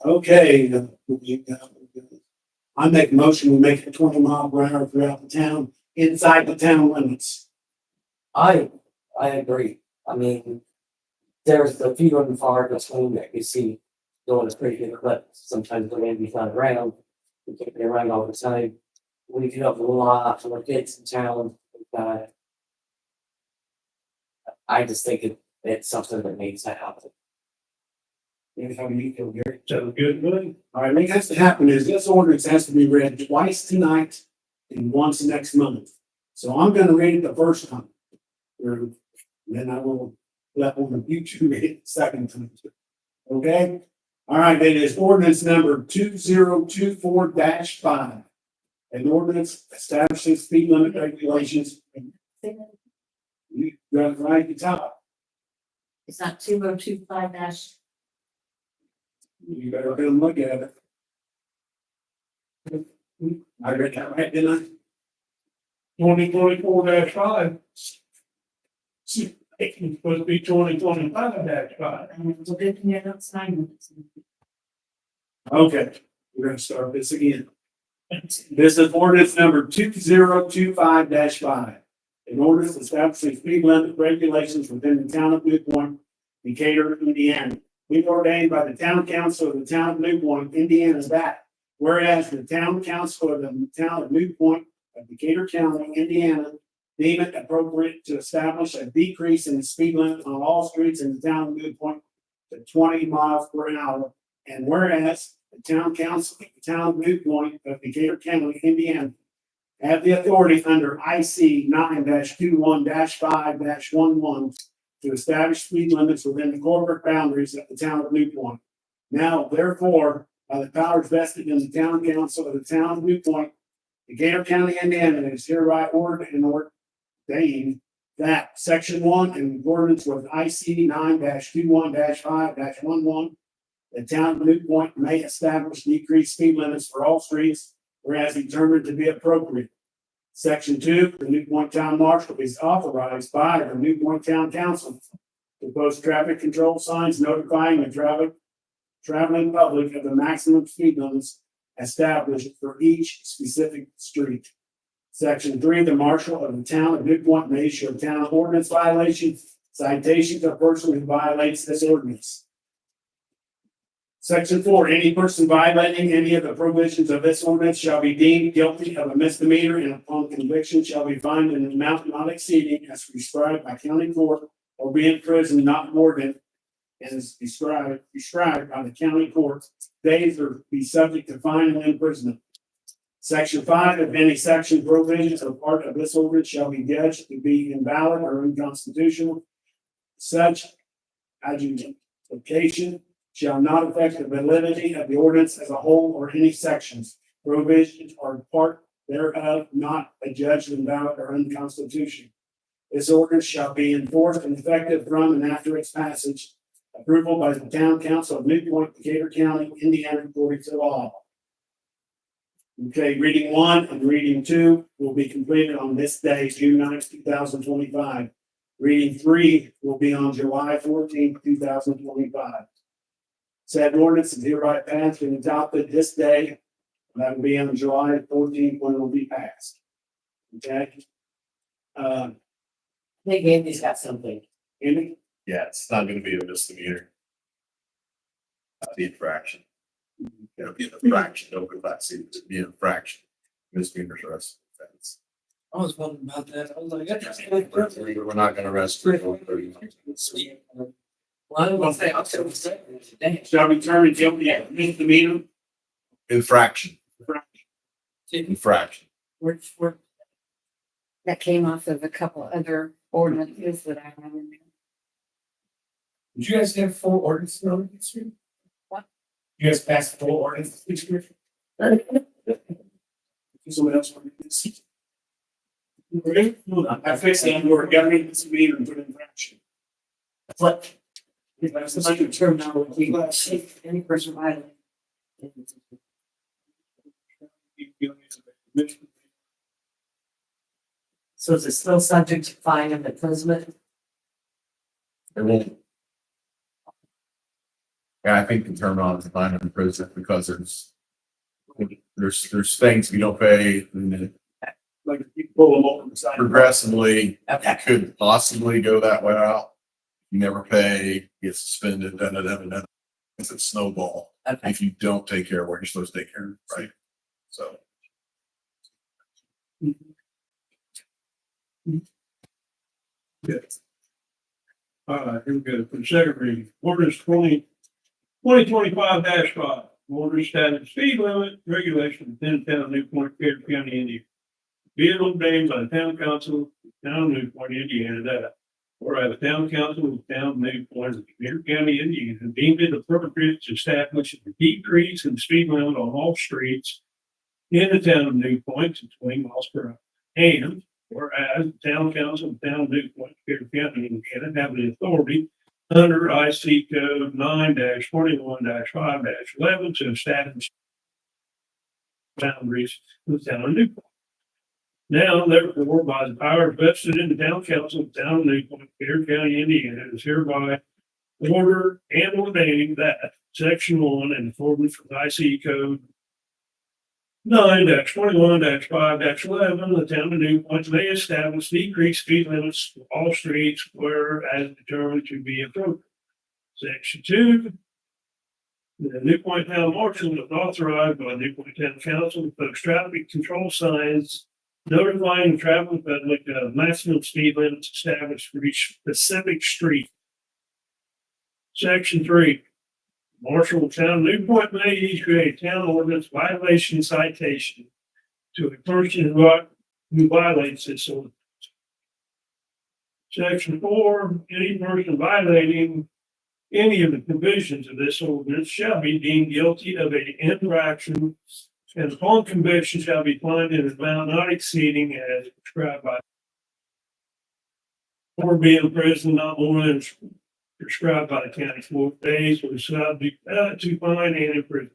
okay. I make a motion, we make it 20 mile per hour throughout the town, inside the town limits. I agree. I mean, there's a few in the far between that you see going a pretty good clip. Sometimes the Randy's not around. We can't be around all the time. We do have a lot of kids in town. I just think it's something that needs to happen. How do you feel, Gary? So good, buddy. All right, what has to happen is this ordinance has to be read twice tonight and once next month. So I'm gonna read it the first time. Or then I will let one of you two read it the second time. Okay? All right, it is ordinance number 2024-5. An ordinance establishing speed limit regulations. You got it right at the top. It's not 2025 dash. You better go and look at it. I read that right, didn't I? 2024-5. It's supposed to be 2025-5. It's a good thing you're not signing. Okay, we're gonna start this again. This is ordinance number 2025-5. An ordinance establishing speed limit regulations within the town of New Point, Decatur, Indiana. Being ordained by the town council of the town of New Point, Indiana, that whereas the town council of the town of New Point of Decatur County, Indiana, deem it appropriate to establish a decrease in the speed limit on all streets in the town of New Point to 20 miles per hour. And whereas the town council of the town of New Point of Decatur County, Indiana, have the authority under IC 9-21-5-11 to establish speed limits within the corporate boundaries of the town of New Point. Now, therefore, by the powers vested in the town council of the town of New Point, Decatur County, Indiana, is hereby ordered and ordained that section 1 in accordance with IC 9-21-5-11, the town of New Point may establish decreased speed limits for all streets, whereas determined to be appropriate. Section 2, the New Point Town Marshal is authorized by the New Point Town Council to post traffic control signs notifying the traveling public of the maximum speed limits established for each specific street. Section 3, the Marshal of the town of New Point may issue a town ordinance violation citation to a person who violates this ordinance. Section 4, any person violating any of the provisions of this ordinance shall be deemed guilty of a misdemeanor and upon conviction shall be fined in an amount not exceeding as prescribed by county court or be in prison not more than as prescribed by the county court, days or be subject to fine and imprisonment. Section 5, if any section, provisions or part of this ordinance shall be judged to be invalid or unconstitutional, such adjudication shall not affect the validity of the ordinance as a whole or any sections, provisions, or part thereof not adjudged invalid or unconstitutional. This ordinance shall be enforced and effective from and after its passage. Approval by the town council of Newport, Decatur County, Indiana, according to law. Okay, reading 1 and reading 2 will be completed on this day, June 9th, 2025. Reading 3 will be on July 14th, 2025. Said ordinance is hereby passed and adopted this day. That will be on July 14th when it will be passed. Okay? I think Andy's got something. Andy? Yeah, it's not gonna be a misdemeanor. The infraction. It'll be an infraction, no, but that's it, it'll be an infraction. Misdemeanor arrest offense. I was wondering about that. I was like, We're not gonna arrest you. well, I was gonna say, I'll tell you. Dang. Shall be determined guilty of misdemeanor. Infraction, infraction. We're, that came off of a couple other ordinances that I have in there. Did you guys have full ordinance on this year? What? You guys passed full ordinance this year? Someone else want to do this? I fixed it, we're governing misdemeanor and put infraction. What? That's the Like second term now, we Any person violating. So is it still subject to fine and imprisonment? It won't. Yeah, I think the term on is fine in prison because there's things we don't pay and then Like you pull them over the side. progressively Okay. it could possibly go that way out. You never pay, get suspended, da. It's a snowball Okay. if you don't take care of what you're supposed to take care of, right? So. Here we go, for the second reading, ordinance 2025 5, ordinance establishing speed limit regulation within the town of Newport, Decatur County, Indiana. Be it ordained by the town council, of the town of Newport, Indiana, that whereas the town council of the town of Newport, Decatur County, Indiana, deemed it appropriate to establish a decrease in the speed limit on all streets in the town of Newport to 20 miles per hour. And whereas the town council of the town of Newport, Decatur County, Indiana, have the authority under IC code 9-21-5-11 to establish boundaries of the town of Newport. Now, therefore, by the power vested in the town council of the town of Newport, Decatur County, Indiana, is hereby ordered and ordaining that section 1 in accordance with IC code 9-21-5-11, the town of Newport may establish decreased speed limits for all streets where as determined to be appropriate. Section 2, the Newport Town Marshal is authorized by the Newport Town Council to post traffic control signs notifying the traveling public of maximum speed limits established for each specific street. Section 3, Marshal of Town of Newport may issue a town ordinance violation citation to a person who violates this ordinance. Section 4, any person violating any of the provisions of this ordinance shall be deemed guilty of an infraction and upon conviction shall be fined in an amount not exceeding as prescribed by or be in prison not more than prescribed by the county 4 days or subject to fine and imprisonment.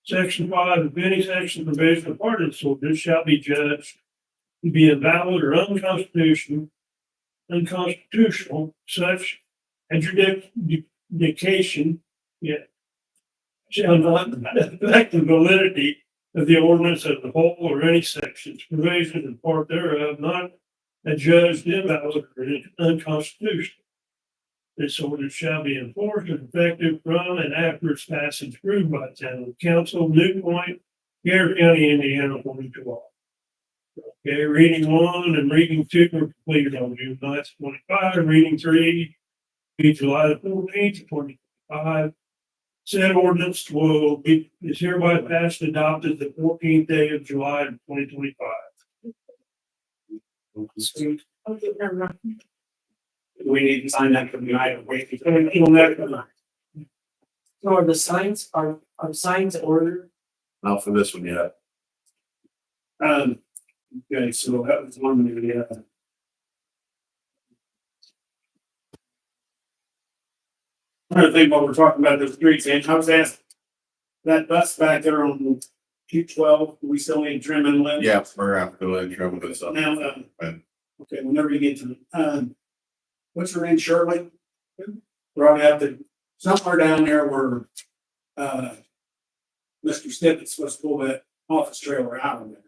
Section 5, if any section provision of part of this ordinance shall be judged to be invalid or unconstitutional, such adjudication, shall not affect the validity of the ordinance as a whole or any sections, provision, and part thereof not adjudged invalid or unconstitutional. This ordinance shall be enforced and effective from and after its passage approved by the town council, New Point, Garrett County, Indiana, according to law. Okay, reading 1 and reading 2 were completed on June 9th, 25. Reading 3, be July the 14th, 2025. Said ordinance is hereby passed and adopted the 14th day of July 2025. We need to sign that for the night. Wait. So are the signs, are signs ordered? Not for this one yet. Okay, so that was one of the, Another thing while we're talking about those streets, and I was asked, that bus back there on Q12, we still need trim and lift? Yeah, we're gonna have to go ahead and trouble this up. Now, And okay, whenever you get to, what's her name, Shirley? Brought out the, somewhere down there where, Mr. Stippett's supposed to pull that office trailer out of there.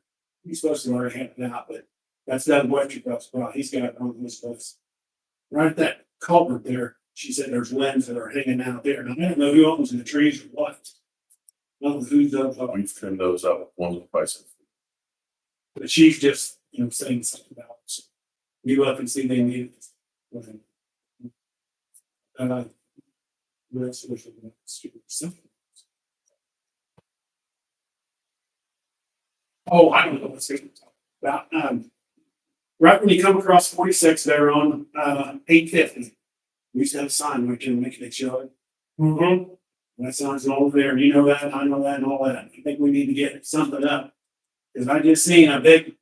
He's supposed to already have it out, but that's Doug Westerfeld's spot. He's got it on his bus. Right at that culvert there, she said there's limbs that are hanging out there. And I don't know who owns the trees or what. I don't know who's up, we've trimmed those up once or twice. but she's just, saying something about it. So you up and see they need it. Okay. Rest of the something. Oh, I don't know what's about, right when you come across 46 there on, 850. We used to have a sign, we can make it show it. Mm-hmm. That sign's over there, you know that, I know that and all that. I think we need to get something up. Cause I just seen a big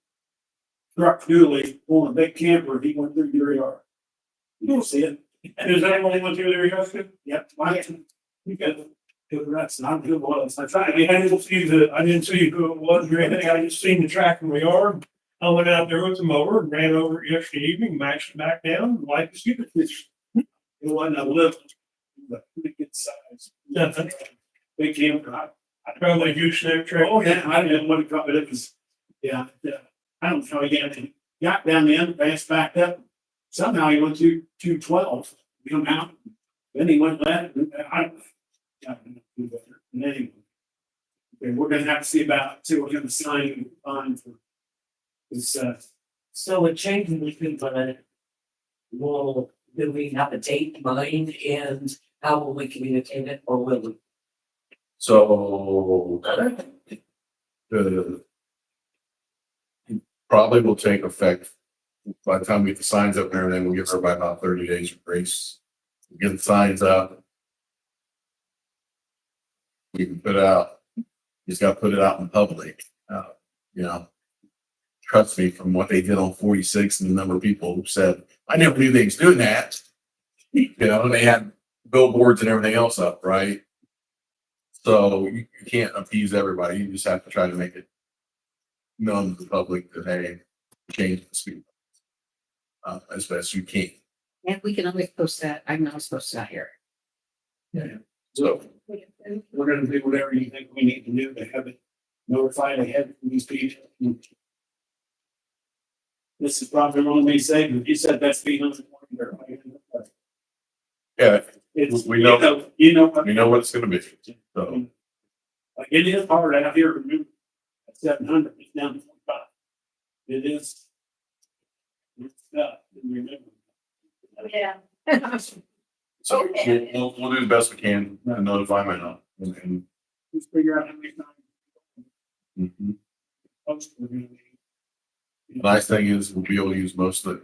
truck dually pulling a big camper, he went through your yard. You don't see it? Is that only one through there, Justin? Yep, you got that's not good was. I didn't see who it was or anything. I just seen the track in my yard. I went out there with the mower and ran over it yesterday evening, mashed it back down, like the stupid fish. It wasn't a little, but pretty good size. Nothing. Big camper. I Probably goose neck track. Oh, yeah, I didn't want to drop it. It was, yeah. I don't know how he got down the underpass, backed up. Somehow he went to 212, come out. Then he went left. And anyway, okay, we're gonna have to see what kind of sign we find for this, So with changing the speed limit, do we have a date in mind and how will we communicate it or will we? So. Probably will take effect by the time we get the signs up and everything, we'll give everybody about 30 days of grace. Get the signs up. We can put out, you just gotta put it out in public, Trust me, from what they did on 46 and the number of people who said, I never knew they was doing that. And they had billboards and everything else up, right? So you can't appease everybody, you just have to try to make it known to the public that, hey, change the speed. As best you can. And we can always post that. I'm not supposed to out here. So we're gonna do whatever you think we need to do to have it notified ahead of these people. This is probably wrong me saying, but you said that's being on the corner. yeah, It's, We know. you know what? we know what it's gonna be. So Like it is hard out here, remember, at 700, it's down to 45. It is. It's remember. Yeah. so we'll do the best we can to notify them and Just figure out how many times. mhm. Post we're gonna need. The nice thing is we'll be able to use most of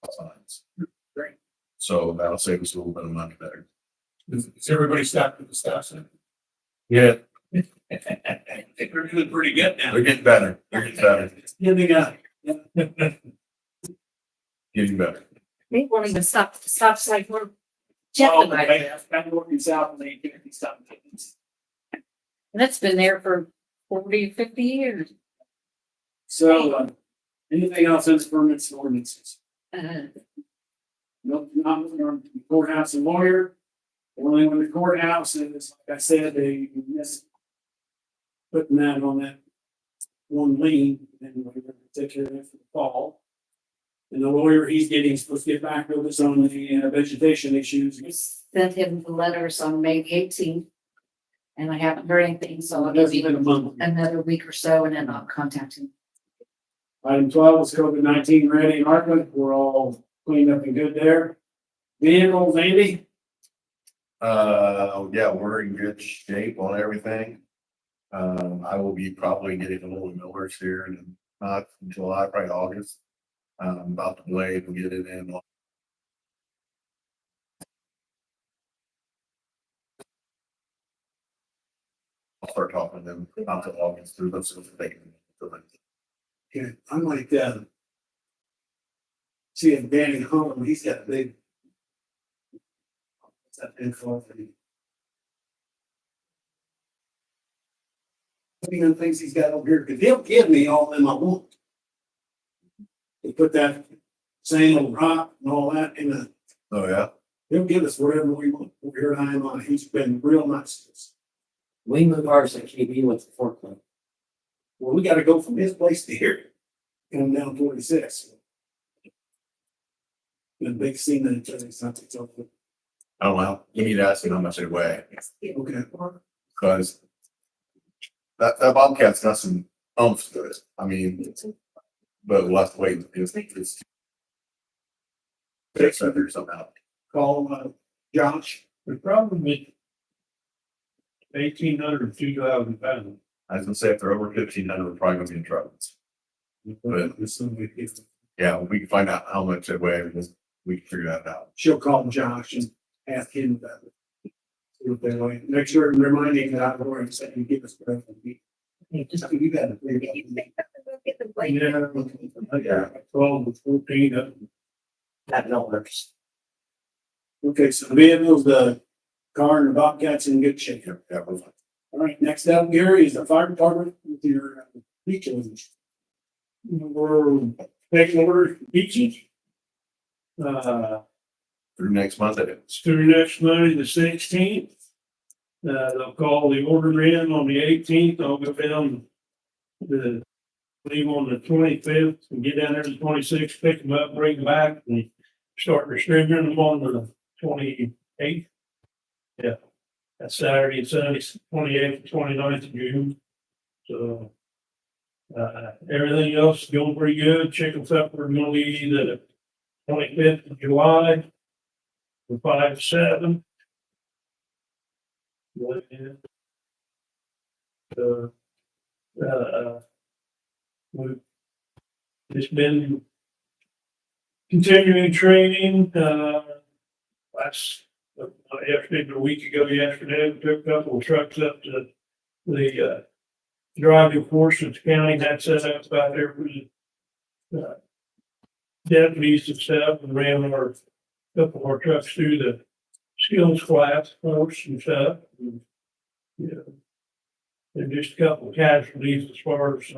the signs. Great. So that'll save us a little bit of money there. Is everybody stopped at the stop sign? Yeah, I think we're doing pretty good now. they're getting better. They're getting better. Getting Getting better. They won't even stop sign. We're Oh, Jeff and I, I'm working south and they can't be stopping. and that's been there for 40, 50 years. So, anything else in permits and ordinances? No, not from the courthouse and lawyer. Only when the courthouse is, like I said, they miss putting that on that one lien and we're gonna take care of it for the fall. And the lawyer he's getting is supposed to get back with us on the vegetation issues. I sent him the letters on May 18th. And I haven't heard anything, so I'll give That's been a you month. another week or so and then I'll contact him. Item 12 is COVID-19 ready in Heartland. We're all cleaned up and good there. Vehicles, Andy? Yeah, we're in good shape on everything. I will be probably getting a little millers here in not July, probably August. About the blade, we'll get it in. I'll start talking to them about the August through those things. Yeah, I'm like, seeing Danny home, he's got a big. What's that thing called? What do you things he's got over here? Cause he'll give me all them I want. He put that sand, rock and all that in the, Oh, yeah. he'll give us whatever we want over here in Iowa. He's been real nice to us. We move ours to KB with the forklift. Well, we gotta go from his place to here. Come down 46. The big scene that it's something. I don't know. You need to ask me how much they weigh, Okay. because that Bobcat's got some umph to it. I mean, but we'll have to wait. It's figure something out. Call, Josh. The problem with 1,800, 2,000 pounds. I was gonna say if they're over 1,500, we're probably gonna be in trouble. But yeah, we can find out how much they weigh, because we can figure that out. She'll call Josh and ask him about it. See what they weigh. Make sure and remind him that I'm going to say you give us. You gotta figure it out. Yeah, 12 to 14. That millers. Okay, so the vehicles, the car and the Bobcat's in good shape. Yeah, we're fine. All right, next up, Gary, is the fire department with your beach orders. We're taking orders for beaches. Through next month, It's through next Monday, the 16th. They'll call the order in on the 18th. I'll go down leave on the 25th and get down there the 26th, pick them up, bring them back and start distributing them on the 28th. Yeah, that's Saturday and Sunday, 28th and 29th of June. So, everything else is going pretty good. Chicken supper gonna be the 25th of July from 5 to 7. We've just been continuing training, yesterday, a week ago yesterday, we took a couple of trucks up to the, driving force of the county, that set up about there for the, deputies and stuff, and ran our, couple of our trucks through the skills class course and stuff. And, you know, there's just a couple of casualties as far as,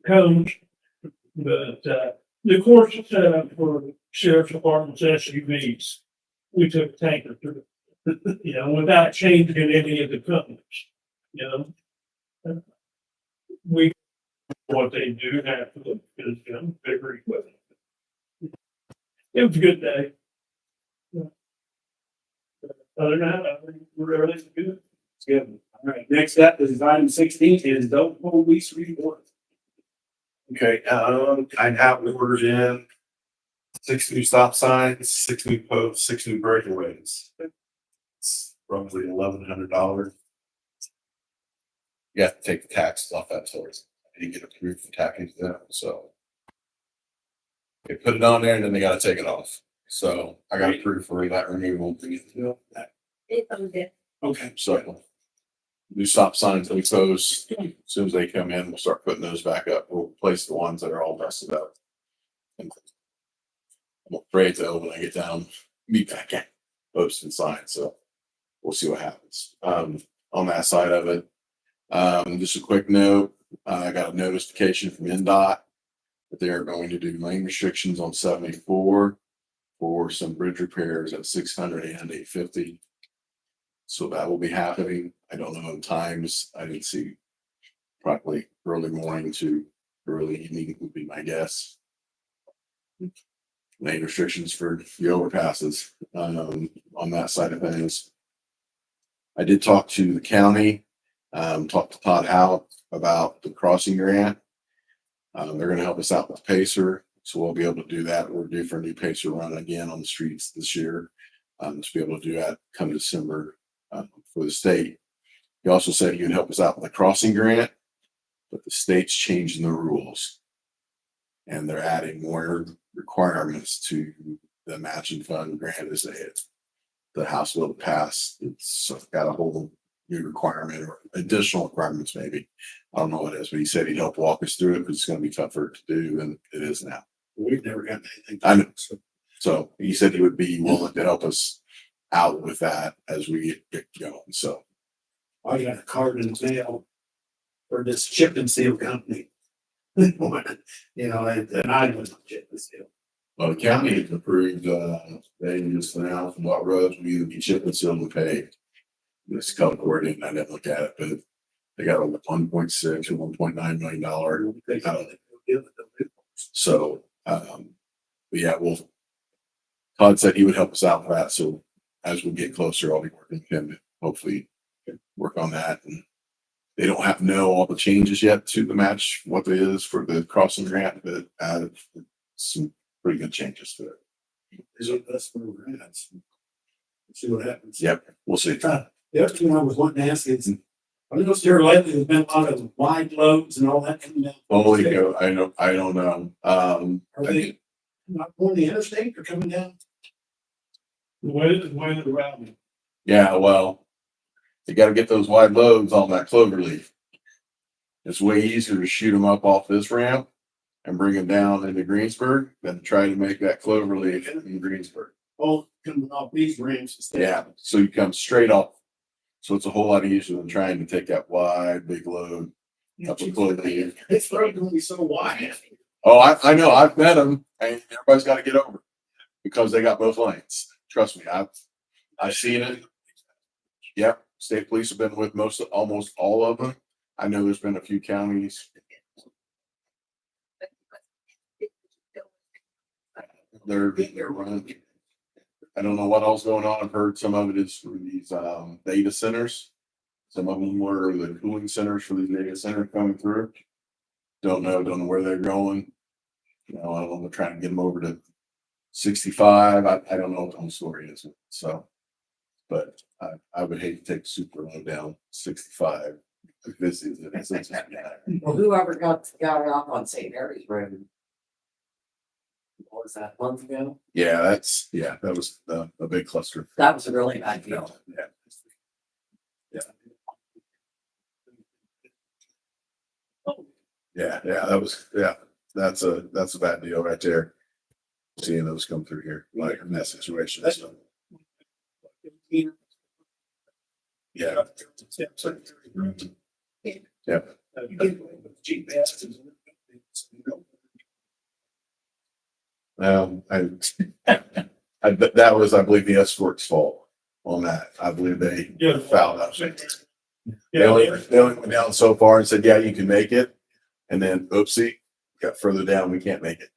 cones. But, the course is set up for sheriff's department's SUVs. We took a tanker through, you know, without changing any of the companies, you know. We, what they do have to look is, you know, bigger equipment. It was a good day. Other than that, I think we're everything's good. It's good. All right, next up is item 16 is dope police report. Okay, I have orders in 6 new stop signs, 6 new posts, 6 new breakaways. It's roughly $1,100. You have to take the taxes off that source. You get approved for taxing them, so. They put it on there and then they gotta take it off. So I got approved for that removal. Okay. So. New stop signs, new posts, as soon as they come in, we'll start putting those back up. We'll replace the ones that are all messed up. And I'm afraid to, when I get down, be back at posts and signs, so we'll see what happens. On that side of it. Just a quick note, I got a notification from NDOT that they're going to do lane restrictions on 74 for some bridge repairs at 600 and 850. So that will be happening. I don't know the times. I didn't see, probably early morning to early evening would be my guess. lane restrictions for the overpasses, on that side of things. I did talk to the county, talked to Todd Howe about the crossing grant. They're gonna help us out with Pacer, so we'll be able to do that. We're due for a new Pacer run again on the streets this year. To be able to do that come December, for the state. He also said he would help us out with the crossing grant, but the state's changing the rules. And they're adding more requirements to the matching fund grant as they hit. The House will pass, it's got a whole new requirement or additional requirements maybe. I don't know what it is, but he said he'd help walk us through it because it's gonna be tougher to do than it is now. We've never gotten anything. I know. So he said he would be willing to help us out with that as we get going, so. I got a card in the mail for this chip and seal company. You know, and I was chip and seal. Well, the county has approved, they just announced what roads will either be chip and seal and paved. This color coordinating, I didn't look at it, but they got a 1.6 or $1.9 million. So, but yeah, well, Todd said he would help us out with that, so as we get closer, I'll be working with him to hopefully work on that. And they don't have to know all the changes yet to the match, what it is for the crossing grant, but added some pretty good changes to it. Is it that's where we're at? See what happens. Yep, we'll see. The other thing I was wanting to ask is, I noticed here lately, there's been a lot of wide loads and all that coming down. Holy cow, I don't know. Are they not on the interstate or coming down? The way around it. Yeah, well, you gotta get those wide loads on that clover leaf. It's way easier to shoot them up off this ramp and bring them down into Greensburg than to try to make that clover leaf in Greensburg. All coming off these ramps instead. Yeah, so you come straight off. So it's a whole lot easier than trying to take that wide, big load up a clover leaf. It's going to be so wide. Oh, I know, I've met them and everybody's gotta get over because they got both lanes. Trust me, I've seen it. Yep, state police have been with almost all of them. I know there's been a few counties. They're running. I don't know what else going on. I've heard some of it is for these data centers. Some of them were the cooling centers for these data centers coming through. Don't know where they're going. You know, I don't know, they're trying to get them over to 65. I don't know what the whole story is. So, but I would hate to take super low down 65. This is it. Well, whoever got it off on St. Mary's Road. What was that, a month ago? Yeah, that was a big cluster. That was a really bad deal. Yeah. Yeah, that's a bad deal right there. Seeing those come through here, like in that situation. So, yeah. Yep. That was, I believe, the escort's fault on that. I believe they fouled up. They only went down so far and said, yeah, you can make it. And then oopsie, got further down, we can't make it.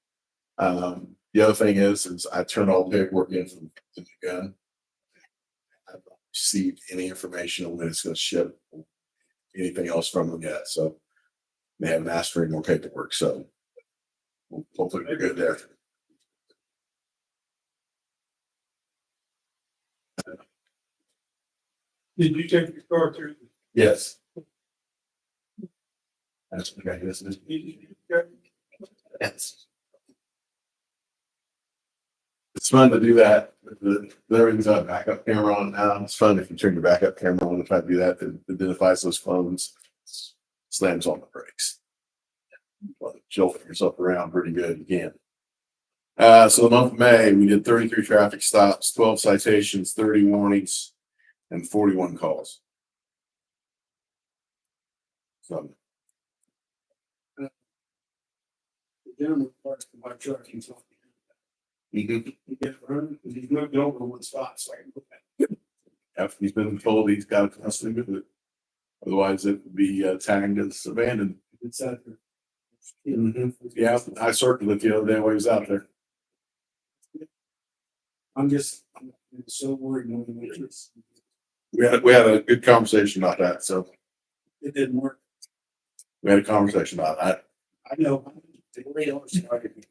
The other thing is I turned all the paperwork in from the gun. I haven't received any information on when it's gonna ship, anything else from them yet, so they haven't asked for any more paperwork, so hopefully we're good there. Did you take your car through? Yes. That's okay, this is. Yes. It's fun to do that. Everything's got a backup camera on now. It's fun if you turn your backup camera on. If I do that, it identifies those phones, slams on the brakes. Jolting yourself around pretty good. You can. So the month of May, we did 33 traffic stops, 12 citations, 30 warnings, and 41 calls. So The gentleman parked my truck, he's on. He gets running, because he's moved over to one spot, so I can put that. after he's been told he's got to constantly with it. Otherwise it would be tagged as abandoned. It's out there. Yeah, I circled it the other day while he was out there. I'm just, I'm so worried. When we went through this. We had a good conversation about that, so It didn't work. we had a conversation about that. I know. They really don't start it.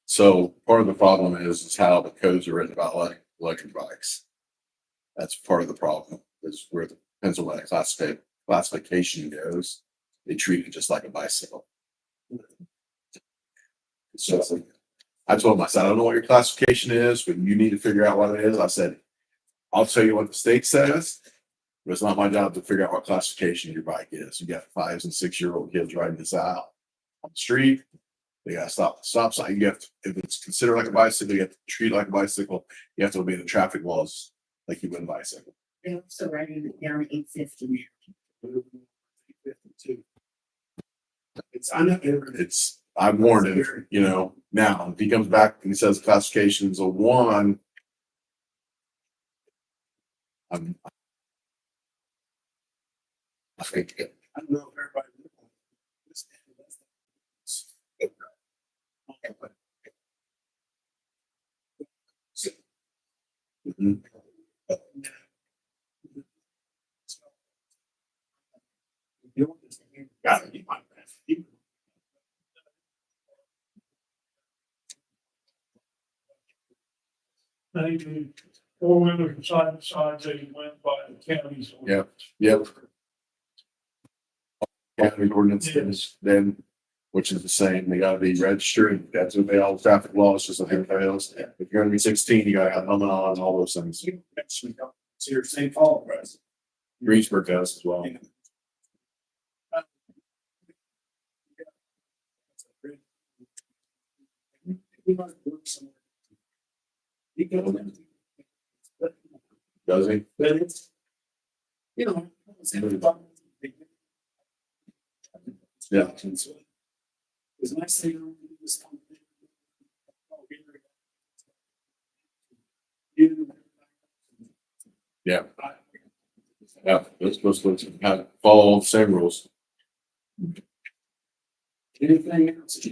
So part of the problem is how the codes are written about electric bikes. That's part of the problem, is where the Pennsylvania classification goes. They treat it just like a bicycle. So I told him, I said, I don't know what your classification is, but you need to figure out what it is. I said, I'll tell you what the state says, but it's not my job to figure out what classification your bike is. You got 5 and 6-year-old kids riding this out on the street. They gotta stop at the stop sign. You have to, if it's considered like a bicycle, you have to treat it like a bicycle. You have to obey the traffic laws like you would a bicycle. They're also writing it down 850. It's, I know. It's, I warned him, you know, now if he comes back and he says classification is a 1. I think I don't know if everybody. Mhm. Gotta be my best. They do four-wheelers and side by sides, they went by the counties. Yep. Yep. County ordinance is then, which is the same, they gotta be registered, that's what they all traffic laws, just like everybody else. If you're gonna be 16, you gotta have helmet on and all those things. It's here, St. Paul, right? Greensburg does as well. Does he? But it's, you know. Yeah. It's nice to do this. Yeah. Yeah, let's have follow all the same rules. Anything else?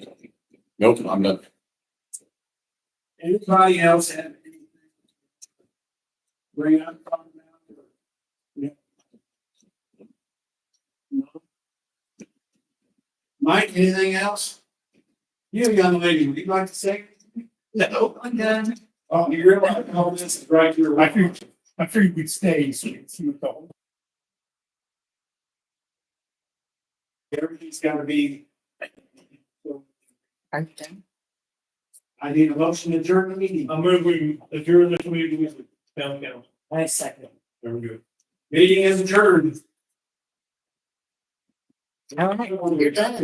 Nope, I'm done. Anybody else have anything? Bring up. Yeah. No. Mike, anything else? You, young lady, would you like to say? No, I'm done. Oh, you realize all this is right here. I figured we'd stay, so we can see what the whole. Everything's gotta be. Are you done? I need a motion to adjourn the meeting. I'm moving, adjourn this meeting with the town council. I second. Very good. Meeting is adjourned. All right, you're done.